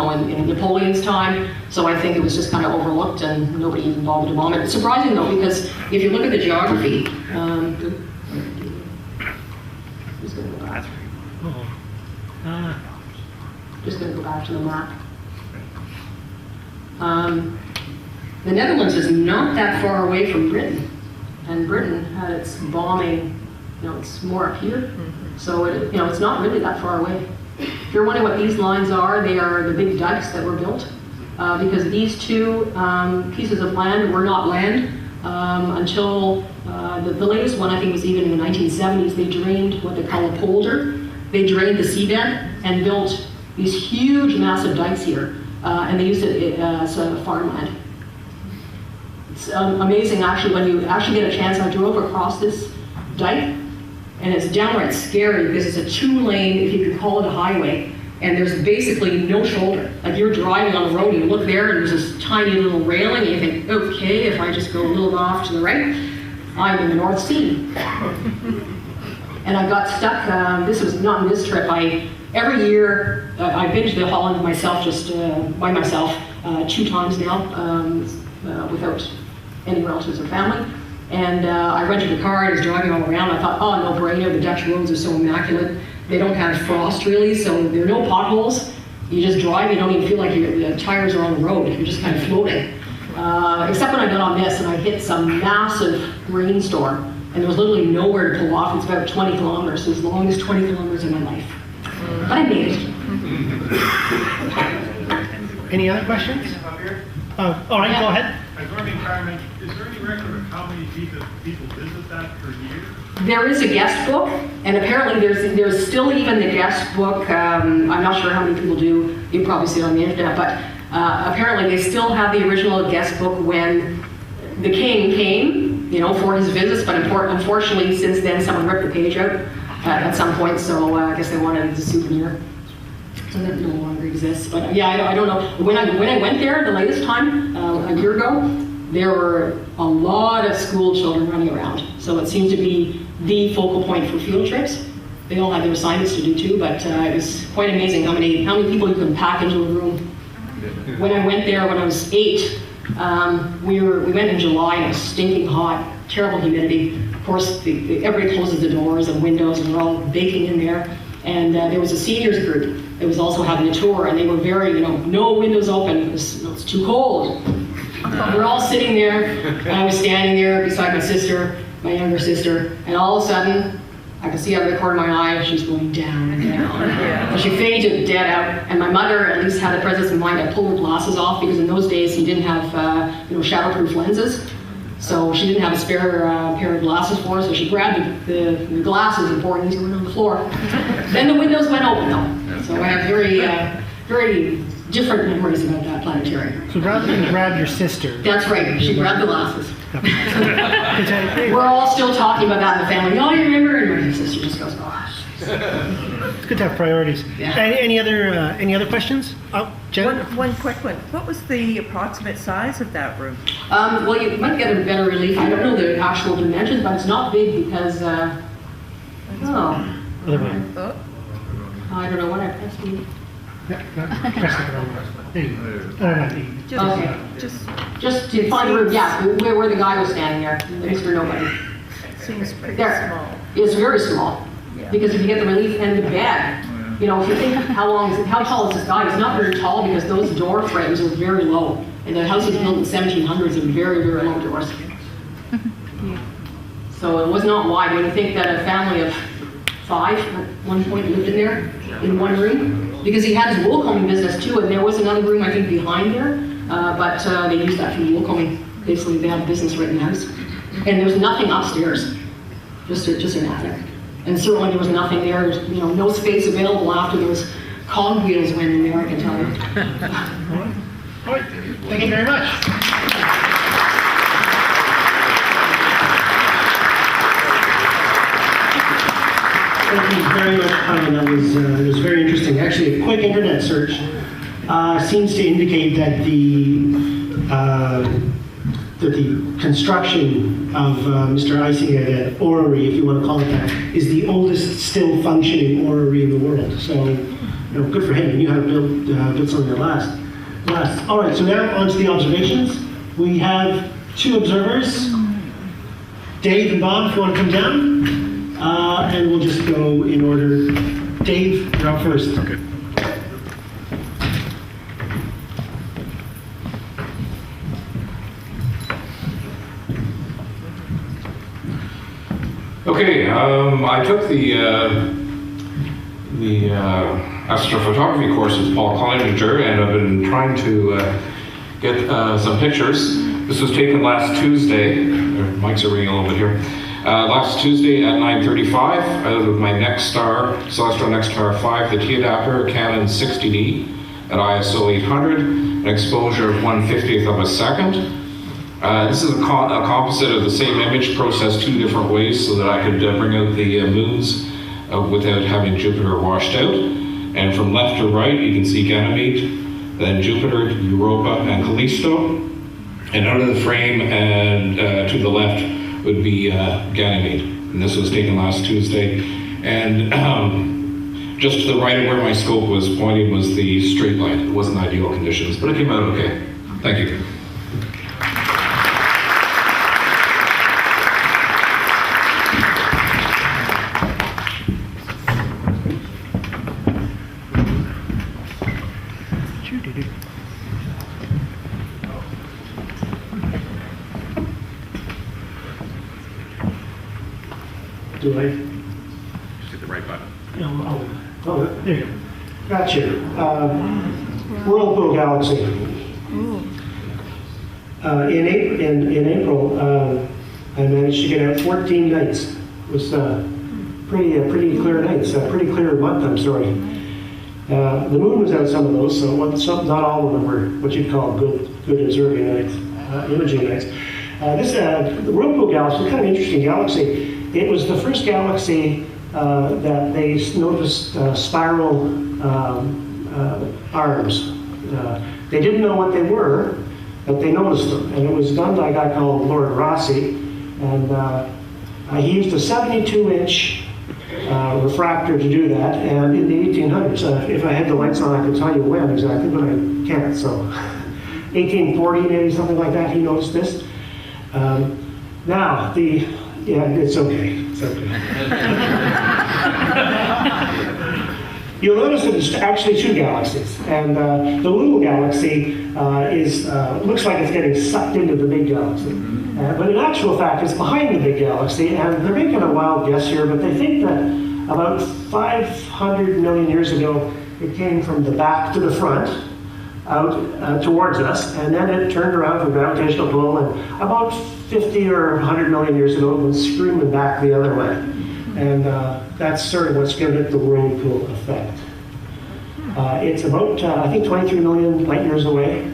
[SPEAKER 13] Napoleon's time, so I think it was just kind of overlooked and nobody even bothered to bomb it. It's surprising though, because if you look at the geography, just going to go back. Just going to go back to the map. The Netherlands is not that far away from Britain, and Britain had its bombing, it's more up here. So it's not really that far away. If you're wondering what these lines are, they are the big dikes that were built because these 2 pieces of land were not land until the latest one, I think, was even in the 1970s. They drained what they call a polder. They drained the seabed and built these huge, massive dikes here, and they used it as farmland. It's amazing, actually, when you actually get a chance. I drove across this dike. And it's downright scary because it's a 2-lane, if you could call it a highway, and there's basically no shoulder. Like you're driving on the road, and you look there, and there's this tiny little railing, and you think, okay, if I just go a little off to the right, I'm in the North Sea. and I got stuck. This was not on this trip. Every year I've been to the Holland myself, just by myself, 2 times now, without any relatives or family. And I rented a car, I was driving all around. I thought, oh, no brainer, the Dutch roads are so immaculate. They don't have frost really, so there are no potholes. You just drive, you don't even feel like the tires are on the road. You're just kind of floating. Except when I got on this and I hit some massive rainstorm, and there was literally nowhere to pull off. It's about 20 kilometers, so it's the longest 20 kilometers in my life. But I made it.
[SPEAKER 1] Any other questions? All right, go ahead.
[SPEAKER 12] I was wondering, Carmen, is there any record of how many people visit that per year?
[SPEAKER 13] There is a guest book, and apparently there's still even the guest book. I'm not sure how many people do. You probably see it on the internet, but apparently they still have the original guest book when the king came, for his visits. But unfortunately, since then, someone ripped the page out at some point. So I guess they wanted it as a souvenir. So that no longer exists. But yeah, I don't know. When I went there the latest time, a year ago, there were a lot of school children running around. So it seems to be the focal point for field trips. They all have their assignments to do too, but it was quite amazing how many people you can pack into a room. When I went there when I was 8, we went in July and it was stinking hot, terrible humidity. Of course, everybody closes the doors and windows and we're all baking in there. And there was a seniors group that was also having a tour, and they were very, no windows open, it's too cold. We're all sitting there, and I was standing there beside my sister, my younger sister, and all of a sudden, I could see out of the corner of my eye, she's going down and down. And she fainted dead out, and my mother at least had the presence of mind to pull her glasses off, because in those days you didn't have shadowproof lenses. So she didn't have a spare pair of glasses for her, so she grabbed the glasses and poured these on the floor. Then the windows went open though. So I have very, very different memories about that planetarium.
[SPEAKER 1] So rather than grab your sister.
[SPEAKER 13] That's right, she grabbed the glasses. We're all still talking about that in the family. Oh, you remember? And my sister just goes, gosh.
[SPEAKER 1] It's good to have priorities.
[SPEAKER 6] Yeah.
[SPEAKER 1] Any other questions? Oh, Jen?
[SPEAKER 6] One quick one. What was the approximate size of that room?
[SPEAKER 13] Well, you might get a better relief. I don't know the actual dimensions, but it's not big because, I don't know what I pressed. Just to find room, yeah, where the guy was standing there, Mr. Nobody.
[SPEAKER 6] Seems pretty
[SPEAKER 13] there.
[SPEAKER 6] small.
[SPEAKER 13] It's very small, because if you get the relief and the bed, if you think how tall is this guy? He's not very tall because those door frames are very low. And the house was built in the 1700s and very, very low doors. So it was not wide. When you think that a family of 5 at one point lived in there, in one room, because he had his wool combing business too, and there was another room I think behind there, but they used that for wool combing. Basically, they had a business right in the house. And there's nothing upstairs, just an attic. And certainly there was nothing there, no space available after those cogwheels went in there, I can tell you.
[SPEAKER 1] All right. Thank you very much. Thank you very much, Carmen. That was very interesting. Actually, a quick internet search seems to indicate that the construction of Mr. Eisinga at Orrery, if you want to call it that, is the oldest still functioning orrery in the world. So, good for him. He knew how to build something that lasts. All right. So now on to the observations. We have 2 observers, Dave and Bob. If you want to come down. And we'll just go in order. Dave, you're up first. Okay.
[SPEAKER 4] Okay, I took the astrophotography course with Paul Clevenger, and I've been trying to get some pictures. This was taken last Tuesday. Mics are ringing a little bit here. Last Tuesday at 9:35 with my Celestro Nexstar 5, the T-adapter, a Canon 60D at ISO 800, an exposure of 1/50th of a second. This is a composite of the same image processed 2 different ways so that I could bring out the moons without having Jupiter washed out. And from left to right, you can see Ganymede, then Jupiter, Europa, and Callisto. And out of the frame and to the left would be Ganymede. and this was taken last Tuesday. And just to the right of where my scope was pointing was the straight line. It wasn't ideal conditions, but it came out okay. Thank you.
[SPEAKER 1] Do I?
[SPEAKER 4] Just hit the right button.
[SPEAKER 1] Oh, there you go. Gotcha. Whirlpool Galaxy. In April, I managed to get out 14 nights. It was pretty clear nights, a pretty clear month, I'm sorry. The moon was out some of those, so not all of them were what you'd call good observing nights, imaging nights. The Whirlpool Galaxy, kind of interesting galaxy. It was the first galaxy that they noticed spiral arms. They didn't know what they were, but they noticed them. And it was done by a guy called Lord Rossi. And he used a 72-inch refractor to do that. And in the 1800s, if I had the lights on, I could tell you when exactly, but I can't. So 1840, maybe something like that, he noticed this. Yeah, it's okay. It's okay. You'll notice that it's actually two galaxies, and the little galaxy looks like it's getting sucked into the big galaxy. But in actual fact, it's behind the big galaxy, and they're making a wild guess here, but they think that about 500 million years ago, it came from the back to the front, out towards us, and then it turned around for gravitational pull, and about 50 or 100 million years ago, it went screaming back the other way. And that's sort of what's given it the whirlpool effect. It's about, I think, 23 million light years away.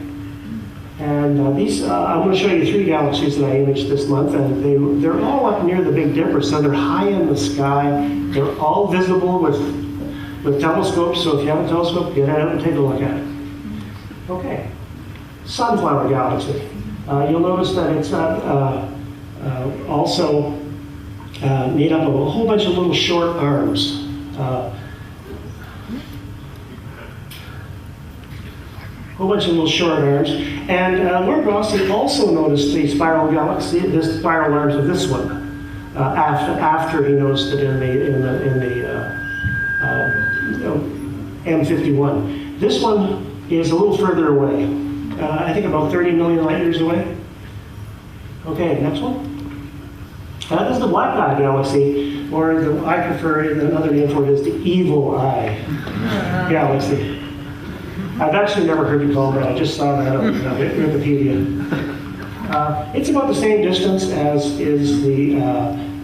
[SPEAKER 1] And I'm going to show you 3 galaxies that I imaged this month, and they're all up near the Big Dipper, so they're high in the sky. They're all visible with telescopes, so if you have a telescope, get out and take a look at it. Okay, Sunflower Galaxy. You'll notice that it's also made up of a whole bunch of little short arms. And Lord Rossi also noticed the spiral galaxy, the spiral arms of this one, after he noticed it in the M51. This one is a little further away. I think about 30 million light years away. Okay, next one. This is the Black Eye Galaxy, or I prefer another name for it is the Evil Eye Galaxy. I've actually never heard it called that. I just saw that on Wikipedia. It's about the same distance as is the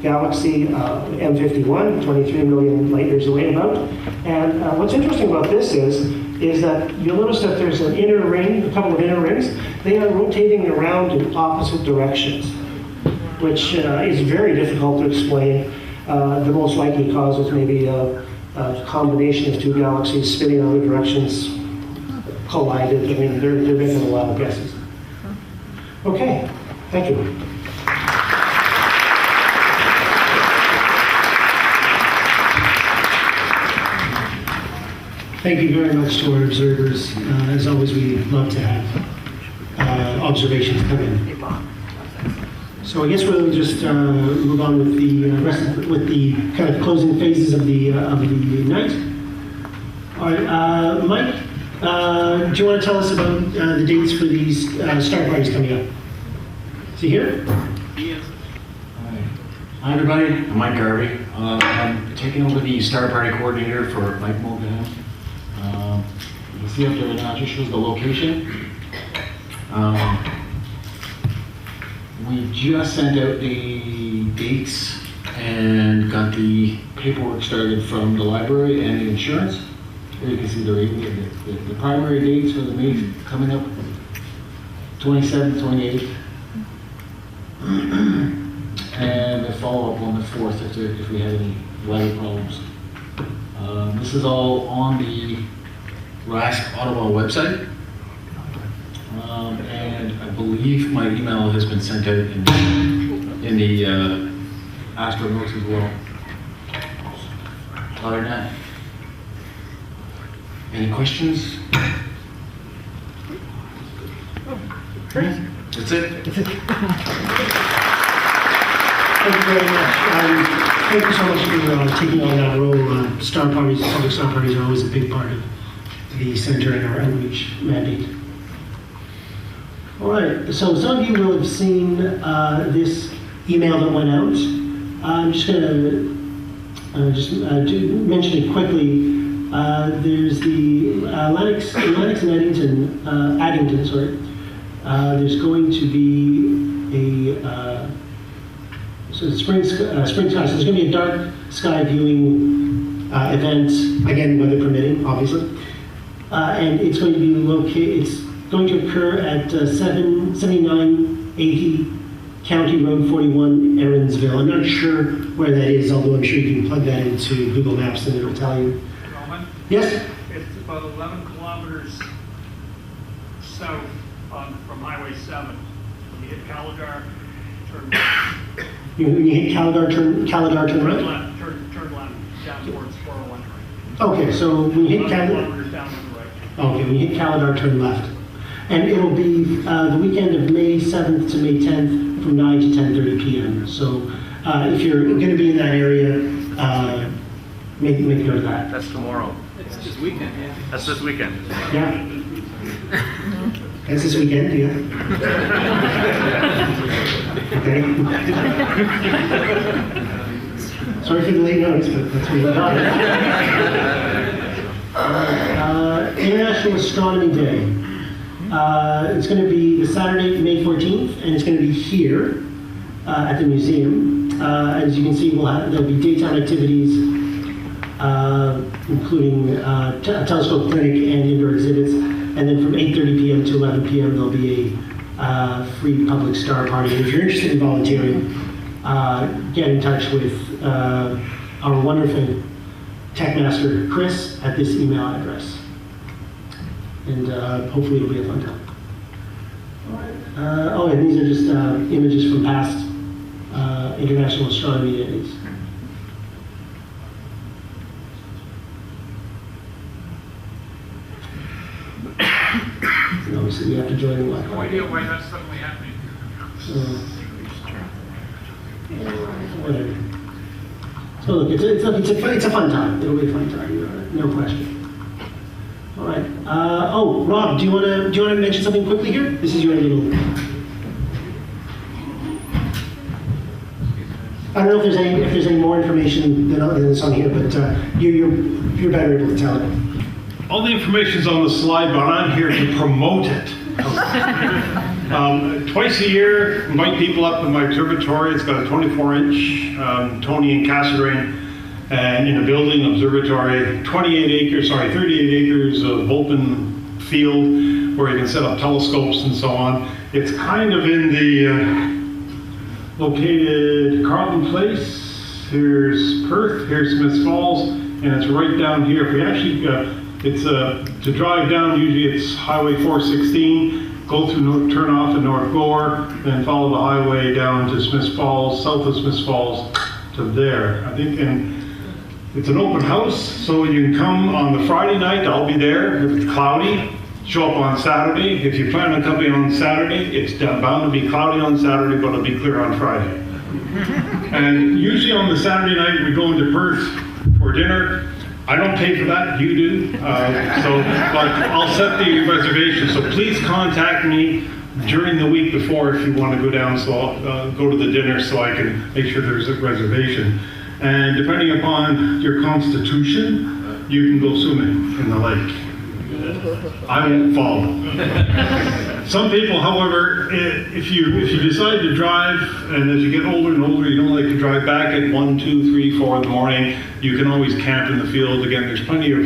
[SPEAKER 1] galaxy M51, 23 million light years away about. And what's interesting about this is that you'll notice that there's an inner ring, a couple of inner rings. They are rotating around in opposite directions, which is very difficult to explain. The most likely cause is maybe a combination of two galaxies spinning in other directions, collided. I mean, they're making a lot of guesses. Okay, thank you. Thank you very much to our observers. As always, we love to have observations come in. So I guess we'll just move on with the with the kind of closing phases of the night. All right, Mike, do you want to tell us about the dates for these star parties coming up? Is he here?
[SPEAKER 15] Yes. Hi everybody, I'm Mike Garvey. I'm taking over the star party coordinator for Mike Moghadam. You see up there now, it just shows the location. We just sent out the dates and got the paperwork started from the library and the insurance. Here you can see the primary dates for the meet coming up, 27th, 28th. And the follow-up on the 4th if we have any weather problems. This is all on the RASC Ottawa website. And I believe my email has been sent out in the astronauts as well. Other than that, any questions? That's it.
[SPEAKER 1] Thank you very much. Thank you so much for taking on that role. Star parties, public star parties are always a big part of the center and our outreach mandate. All right, so some of you will have seen this email that went out. I'm just going to mention it quickly. There's the Lennox and Addington, sorry. There's going to be a spring sky. So there's going to be a dark sky viewing event, again, weather permitting, obviously. And it's going to be located. It's going to occur at 7980 County Road 41, Erinsville. I'm not sure where that is, although I'm sure you can plug that into Google Maps and it'll tell you.
[SPEAKER 9] Roman?
[SPEAKER 1] Yes?
[SPEAKER 9] It's about 11 kilometers south from Highway 7. You hit Calidar, turn left.
[SPEAKER 1] You hit Calidar, turn right?
[SPEAKER 9] Turn left, turn left, down towards 401.
[SPEAKER 1] Okay, so when you hit
[SPEAKER 9] 11
[SPEAKER 1] Calidar,
[SPEAKER 9] kilometers down on the right.
[SPEAKER 1] okay, when you hit Calidar, turn left. And it will be the weekend of May 7th to May 10th from 9 to 10:30 p.m. So if you're going to be in that area, make note of that.
[SPEAKER 2] That's tomorrow.
[SPEAKER 14] It's this weekend, yeah.
[SPEAKER 2] That's this weekend.
[SPEAKER 1] Yeah. That's this weekend, yeah. Okay. Sorry for the late notice, but that's what we got. International Astronomy Day. It's going to be the Saturday, May 14th, and it's going to be here at the museum. As you can see, there'll be daytime activities, including a telescope clinic and indoor exhibits. And then from 8:30 p.m. to 11 p.m. there'll be a free public star party. And if you're interested in volunteering, get in touch with our wonderful tech master, Chris, at this email address. And hopefully it'll be a fun time. All right. And these are just images from past International Astronomy Days. And obviously we have to join the Wi-Fi.
[SPEAKER 9] No idea why that's suddenly happening.
[SPEAKER 1] Whatever. So look, it's a fun time. It'll be a fun time, no question. All right. Rob, do you want to mention something quickly here? This is your little. I don't know if there's any more information than this on here, but you're better able to tell it.
[SPEAKER 12] All the information's on the slide, but I'm here to promote it. Twice a year, invite people up to my observatory. It's got a 24-inch Tony and Cassegrain, and in a building observatory, 38 acres of open field where you can set up telescopes and so on. It's kind of in the located Carlton Place. Here's Perth, here's Smiths Falls, and it's right down here. If we actually, it's to drive down, usually it's Highway 416, go through, turn off at North Gore, then follow the highway down to Smiths Falls, south of Smiths Falls to there. I think, and it's an open house, so you can come on the Friday night, I'll be there. If it's cloudy, show up on Saturday. If you plan on coming on Saturday, it's bound to be cloudy on Saturday, but it'll be clear on Friday. And usually on the Saturday night, we go into Perth for dinner. I don't pay for that, you do. But I'll set the reservation, so please contact me during the week before if you want to go down, so I'll go to the dinner so I can make sure there's a reservation. And depending upon your constitution, you can go swimming in the lake. I won't follow. Some people, however, if you decide to drive, and as you get older and older, you don't like to drive back at 1, 2, 3, 4 in the morning, you can always camp in the field. Again, there's plenty of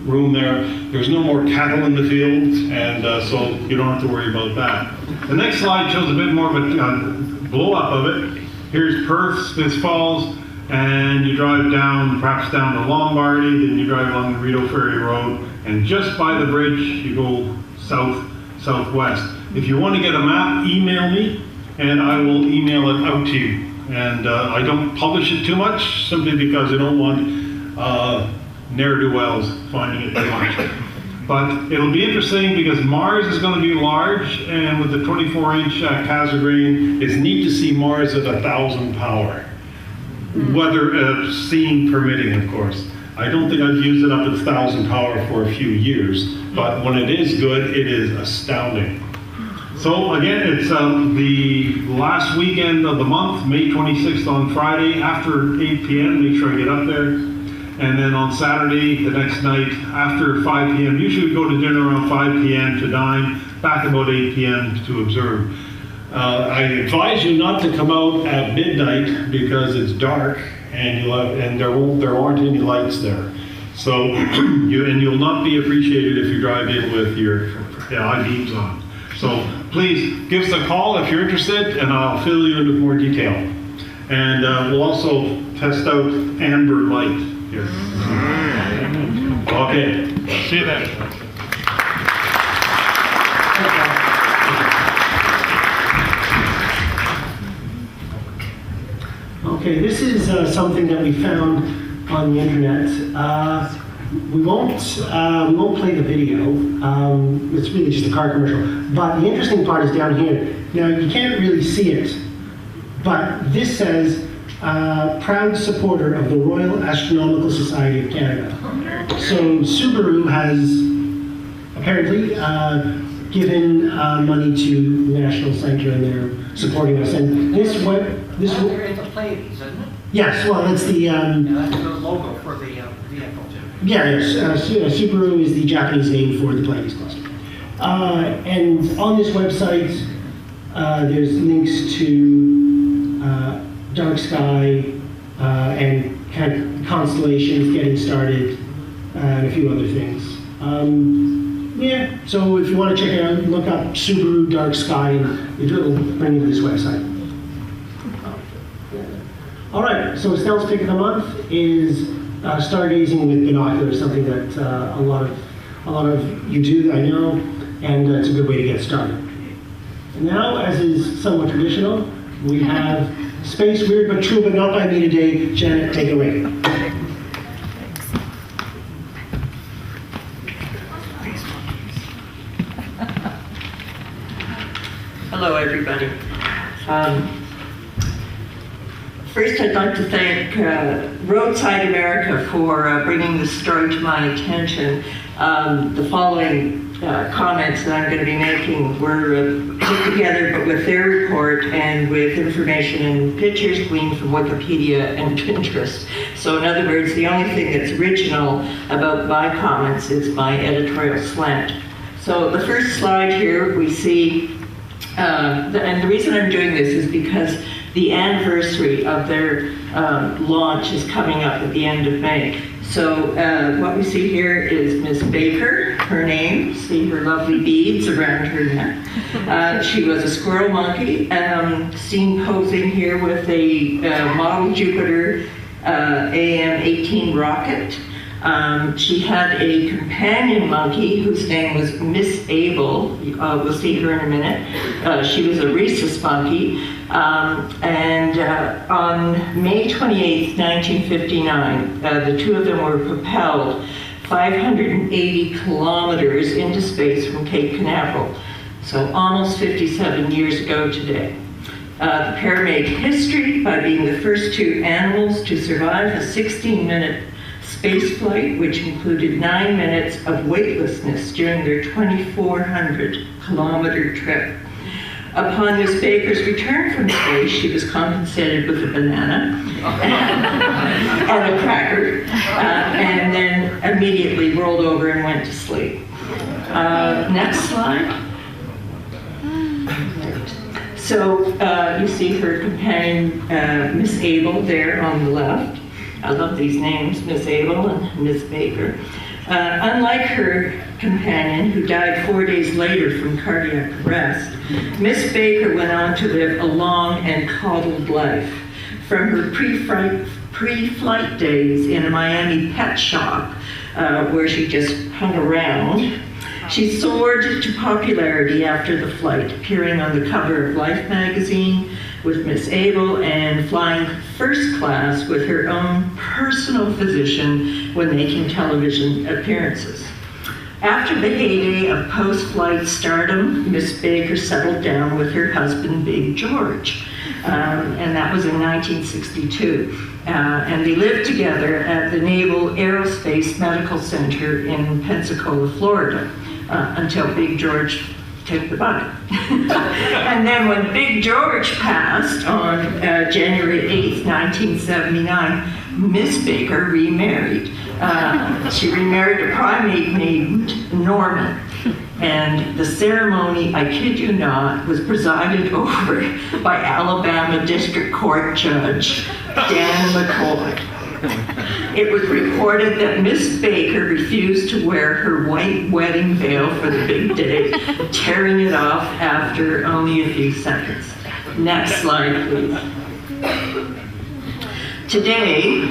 [SPEAKER 12] room there. There's no more cattle in the fields, and so you don't have to worry about that. The next slide shows a bit more of a blow-up of it. Here's Perth, Smiths Falls, and you drive down, perhaps down to Lombardy, then you drive along the Rideau Ferry Road, and just by the bridge, you go southwest. If you want to get a map, email me, and I will email it out to you. And I don't publish it too much, simply because I don't want ne'er-do-wells finding it too much. But it'll be interesting because Mars is going to be large, and with the 24-inch Cassegrain, it's neat to see Mars at 1,000 power. Weather seeing permitting, of course. I don't think I've used it up at 1,000 power for a few years, but when it is good, it is astounding. So again, it's the last weekend of the month, May 26th on Friday after 8 p.m. Make sure I get up there. And then on Saturday, the next night after 5 p.m. Usually we go to dinner around 5 p.m. to dine, back about 8 p.m. to observe.
[SPEAKER 9] I advise you not to come out at midnight because it's dark and there aren't any lights there. So you'll not be appreciated if you drive in with your eye beams on. So please give us a call if you're interested, and I'll fill you in with more detail. And we'll also test out amber light here. Okay, see you then.
[SPEAKER 1] Okay, this is something that we found on the internet. We won't play the video. It's really just a car commercial. But the interesting part is down here. Now you can't really see it, but this says proud supporter of the Royal Astronomical Society of Canada. So Subaru has apparently given money to the National Centre, and they're supporting us. And this
[SPEAKER 14] They're in the Pleiades, isn't it?
[SPEAKER 1] yes, well, that's the
[SPEAKER 14] That's the logo for the vehicle.
[SPEAKER 1] yeah, yes, Subaru is the Japanese name for the Pleiades cluster. And on this website, there's links to dark sky and kind of constellations getting started, and a few other things. Yeah, so if you want to check it out, look up Subaru dark sky, and it'll bring you to this website. All right, so Estelle's pick of the month is stargazing with binoculars, something that a lot of you do, I know, and it's a good way to get started. And now, as is somewhat traditional, we have Space Weird But True But Not By Me today. Janet, take it away.
[SPEAKER 6] Hello, everybody. First, I'd like to thank Roadside America for bringing this story to my attention. The following comments that I'm going to be making were put together, but with their report and with information and pictures gleaned from Wikipedia and Pinterest. So in other words, the only thing that's original about my comments is my editorial slant. So the first slide here, we see, and the reason I'm doing this is because the anniversary of their launch is coming up at the end of May. So what we see here is Miss Baker, her name. See her lovely beads around her neck. She was a squirrel monkey, seen posing here with a model Jupiter AM-18 rocket. She had a companion monkey whose name was Miss Abel. We'll see her in a minute. She was a rhesus monkey. And on May 28, 1959, the two of them were propelled 580 kilometers into space from Cape Canaveral. So almost 57 years ago today. The pair made history by being the first two animals to survive a 16-minute space flight, which included 9 minutes of weightlessness during their 2,400-kilometer trip. Upon Miss Baker's return from space, she was compensated with a banana and a cracker, and then immediately rolled over and went to sleep. Next slide. So you see her companion, Miss Abel, there on the left. I love these names, Miss Abel and Miss Baker. Unlike her companion, who died 4 days later from cardiac arrest, Miss Baker went on to live a long and coddled life. From her pre-flight days in a Miami pet shop, where she just hung around, she soared to popularity after the flight, appearing on the cover of Life magazine, with Miss Abel and flying first class with her own personal physician when making television appearances. After the heyday of post-flight stardom, Miss Baker settled down with her husband, Big George, and that was in 1962. And they lived together at the Naval Aerospace Medical Center in Pensacola, Florida, until Big George took the bug. And then when Big George passed on January 8th, 1979, Miss Baker remarried. She remarried a primate named Norman. And the ceremony, I kid you not, was presided over by Alabama District Court Judge Dan McCullough. It was reported that Miss Baker refused to wear her white wedding veil for the big day, tearing it off after only a few seconds. Next slide, please. Today,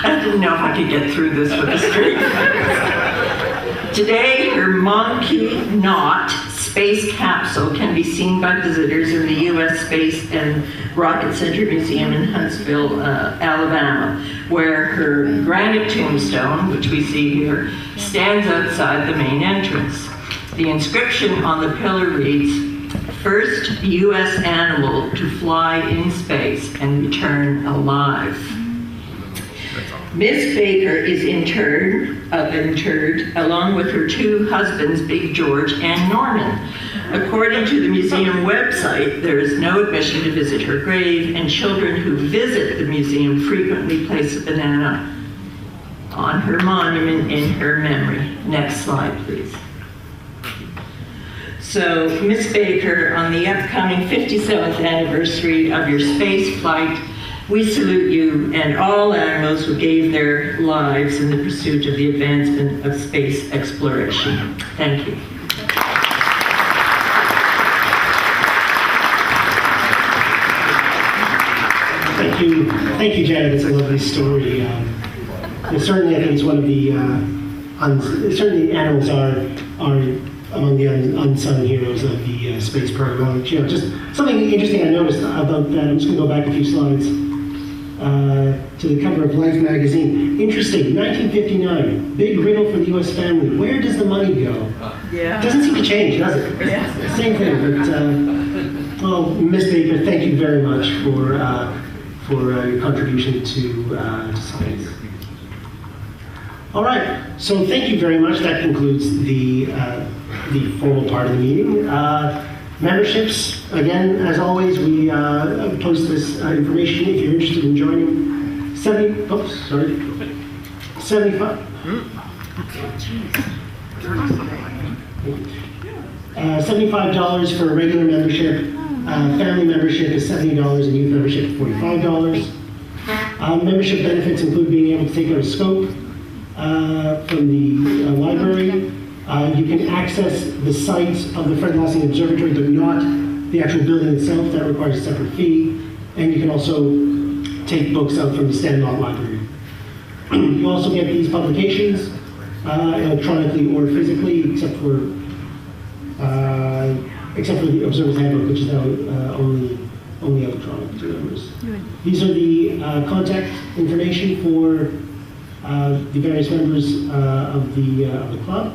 [SPEAKER 6] I didn't know if I could get through this with a straight face. Today, her Monkey Knot space capsule can be seen by visitors in the U.S. Space and Rocket Center Museum in Huntsville, Alabama, where her granite tombstone, which we see here, stands outside the main entrance. The inscription on the pillar reads, "First U.S. animal to fly in space and return alive." Miss Baker is interred along with her two husbands, Big George and Norman. According to the museum website, there is no admission to visit her grave, and children who visit the museum frequently place a banana on her monument in her memory. Next slide, please. So, Miss Baker, on the upcoming 57th anniversary of your space flight, we salute you and all animals who gave their lives in the pursuit of the advancement of space exploration. Thank you.
[SPEAKER 1] Thank you, Janet. It's a lovely story. Certainly, I think it's one of the certainly animals are among the unsung heroes of the space program. Just something interesting I noticed about that. I'm just going to go back a few slides to the cover of Life magazine. Interesting. 1959. Big riddle for the U.S. family. Where does the money go?
[SPEAKER 6] Yeah.
[SPEAKER 1] It doesn't seem to change, does it?
[SPEAKER 6] Yeah.
[SPEAKER 1] Same thing. But well, Miss Baker, thank you very much for your contribution to science. All right, so thank you very much. That concludes the formal part of the meeting. Memberships, again, as always, we post this information if you're interested in joining. $75 for a regular membership. Family membership is $70 and youth membership is $45. Membership benefits include being able to take out a scope from the library. You can access the sites of the Fred Lassing Observatory, but not the actual building itself. That requires a separate fee. And you can also take books out from the Stanmont Library. You also get these publications electronically or physically, except for the Observer's Handbook, which is now only electronic to members. These are the contact information for the various members of the club.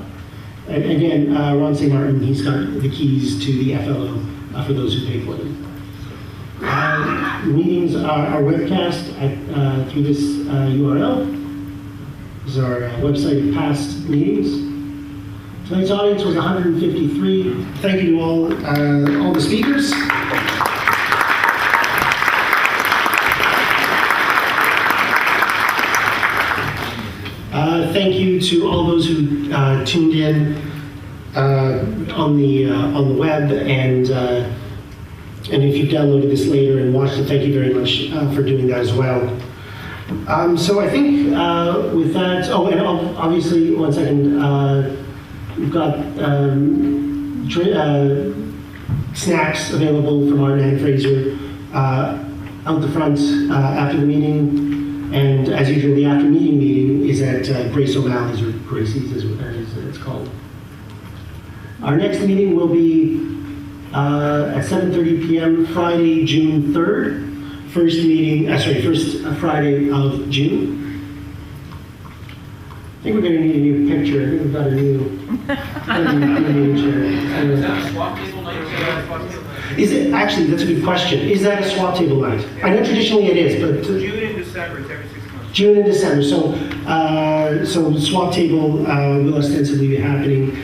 [SPEAKER 1] And again, Ron St. Martin, he's got the keys to the FLO for those who pay for them. Meetings are webcast through this URL. This is our website of past meetings. Tonight's audience was 153. Thank you to all the speakers. Thank you to all those who tuned in on the web, and if you've downloaded this later and watched it, thank you very much for doing that as well. So I think with that, and obviously, one second, we've got snacks available from Martin and Fraser out the front after the meeting. And as usual, the after-meeting meeting is at Grace O'Malley's, or Gracie's as it's called. Our next meeting will be at 7:30 p.m. Friday, June 3rd. First Friday of June. I think we're going to need a new picture. I think we've got a new image here. Is it, actually, that's a good question. Is that a swap table night? I know traditionally it is, but...
[SPEAKER 3] June and December, it's every 6 months.
[SPEAKER 1] June and December, so the swap table will ostensibly be happening.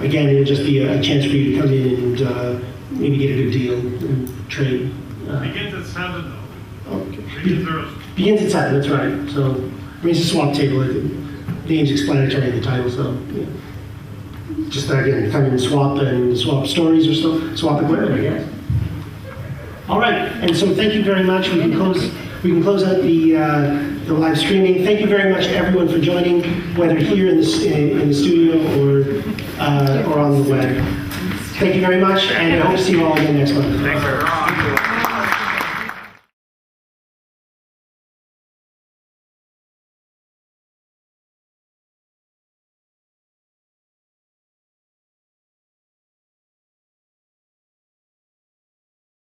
[SPEAKER 1] Again, it'll just be a chance for you to come in and maybe get a good deal and trade.
[SPEAKER 12] Begins at 7 though.
[SPEAKER 1] Okay.
[SPEAKER 12] Begins early.
[SPEAKER 1] Begins at 7, that's right. So, it's a swap table. The name's explanatory in the title, so yeah. Just again, come in and swap stories or swap equipment, I guess. All right, and so thank you very much. We can close out the live streaming. Thank you very much to everyone for joining, whether here in the studio or on the web. Thank you very much, and I hope to see you all again next month.
[SPEAKER 3] Thanks, everyone.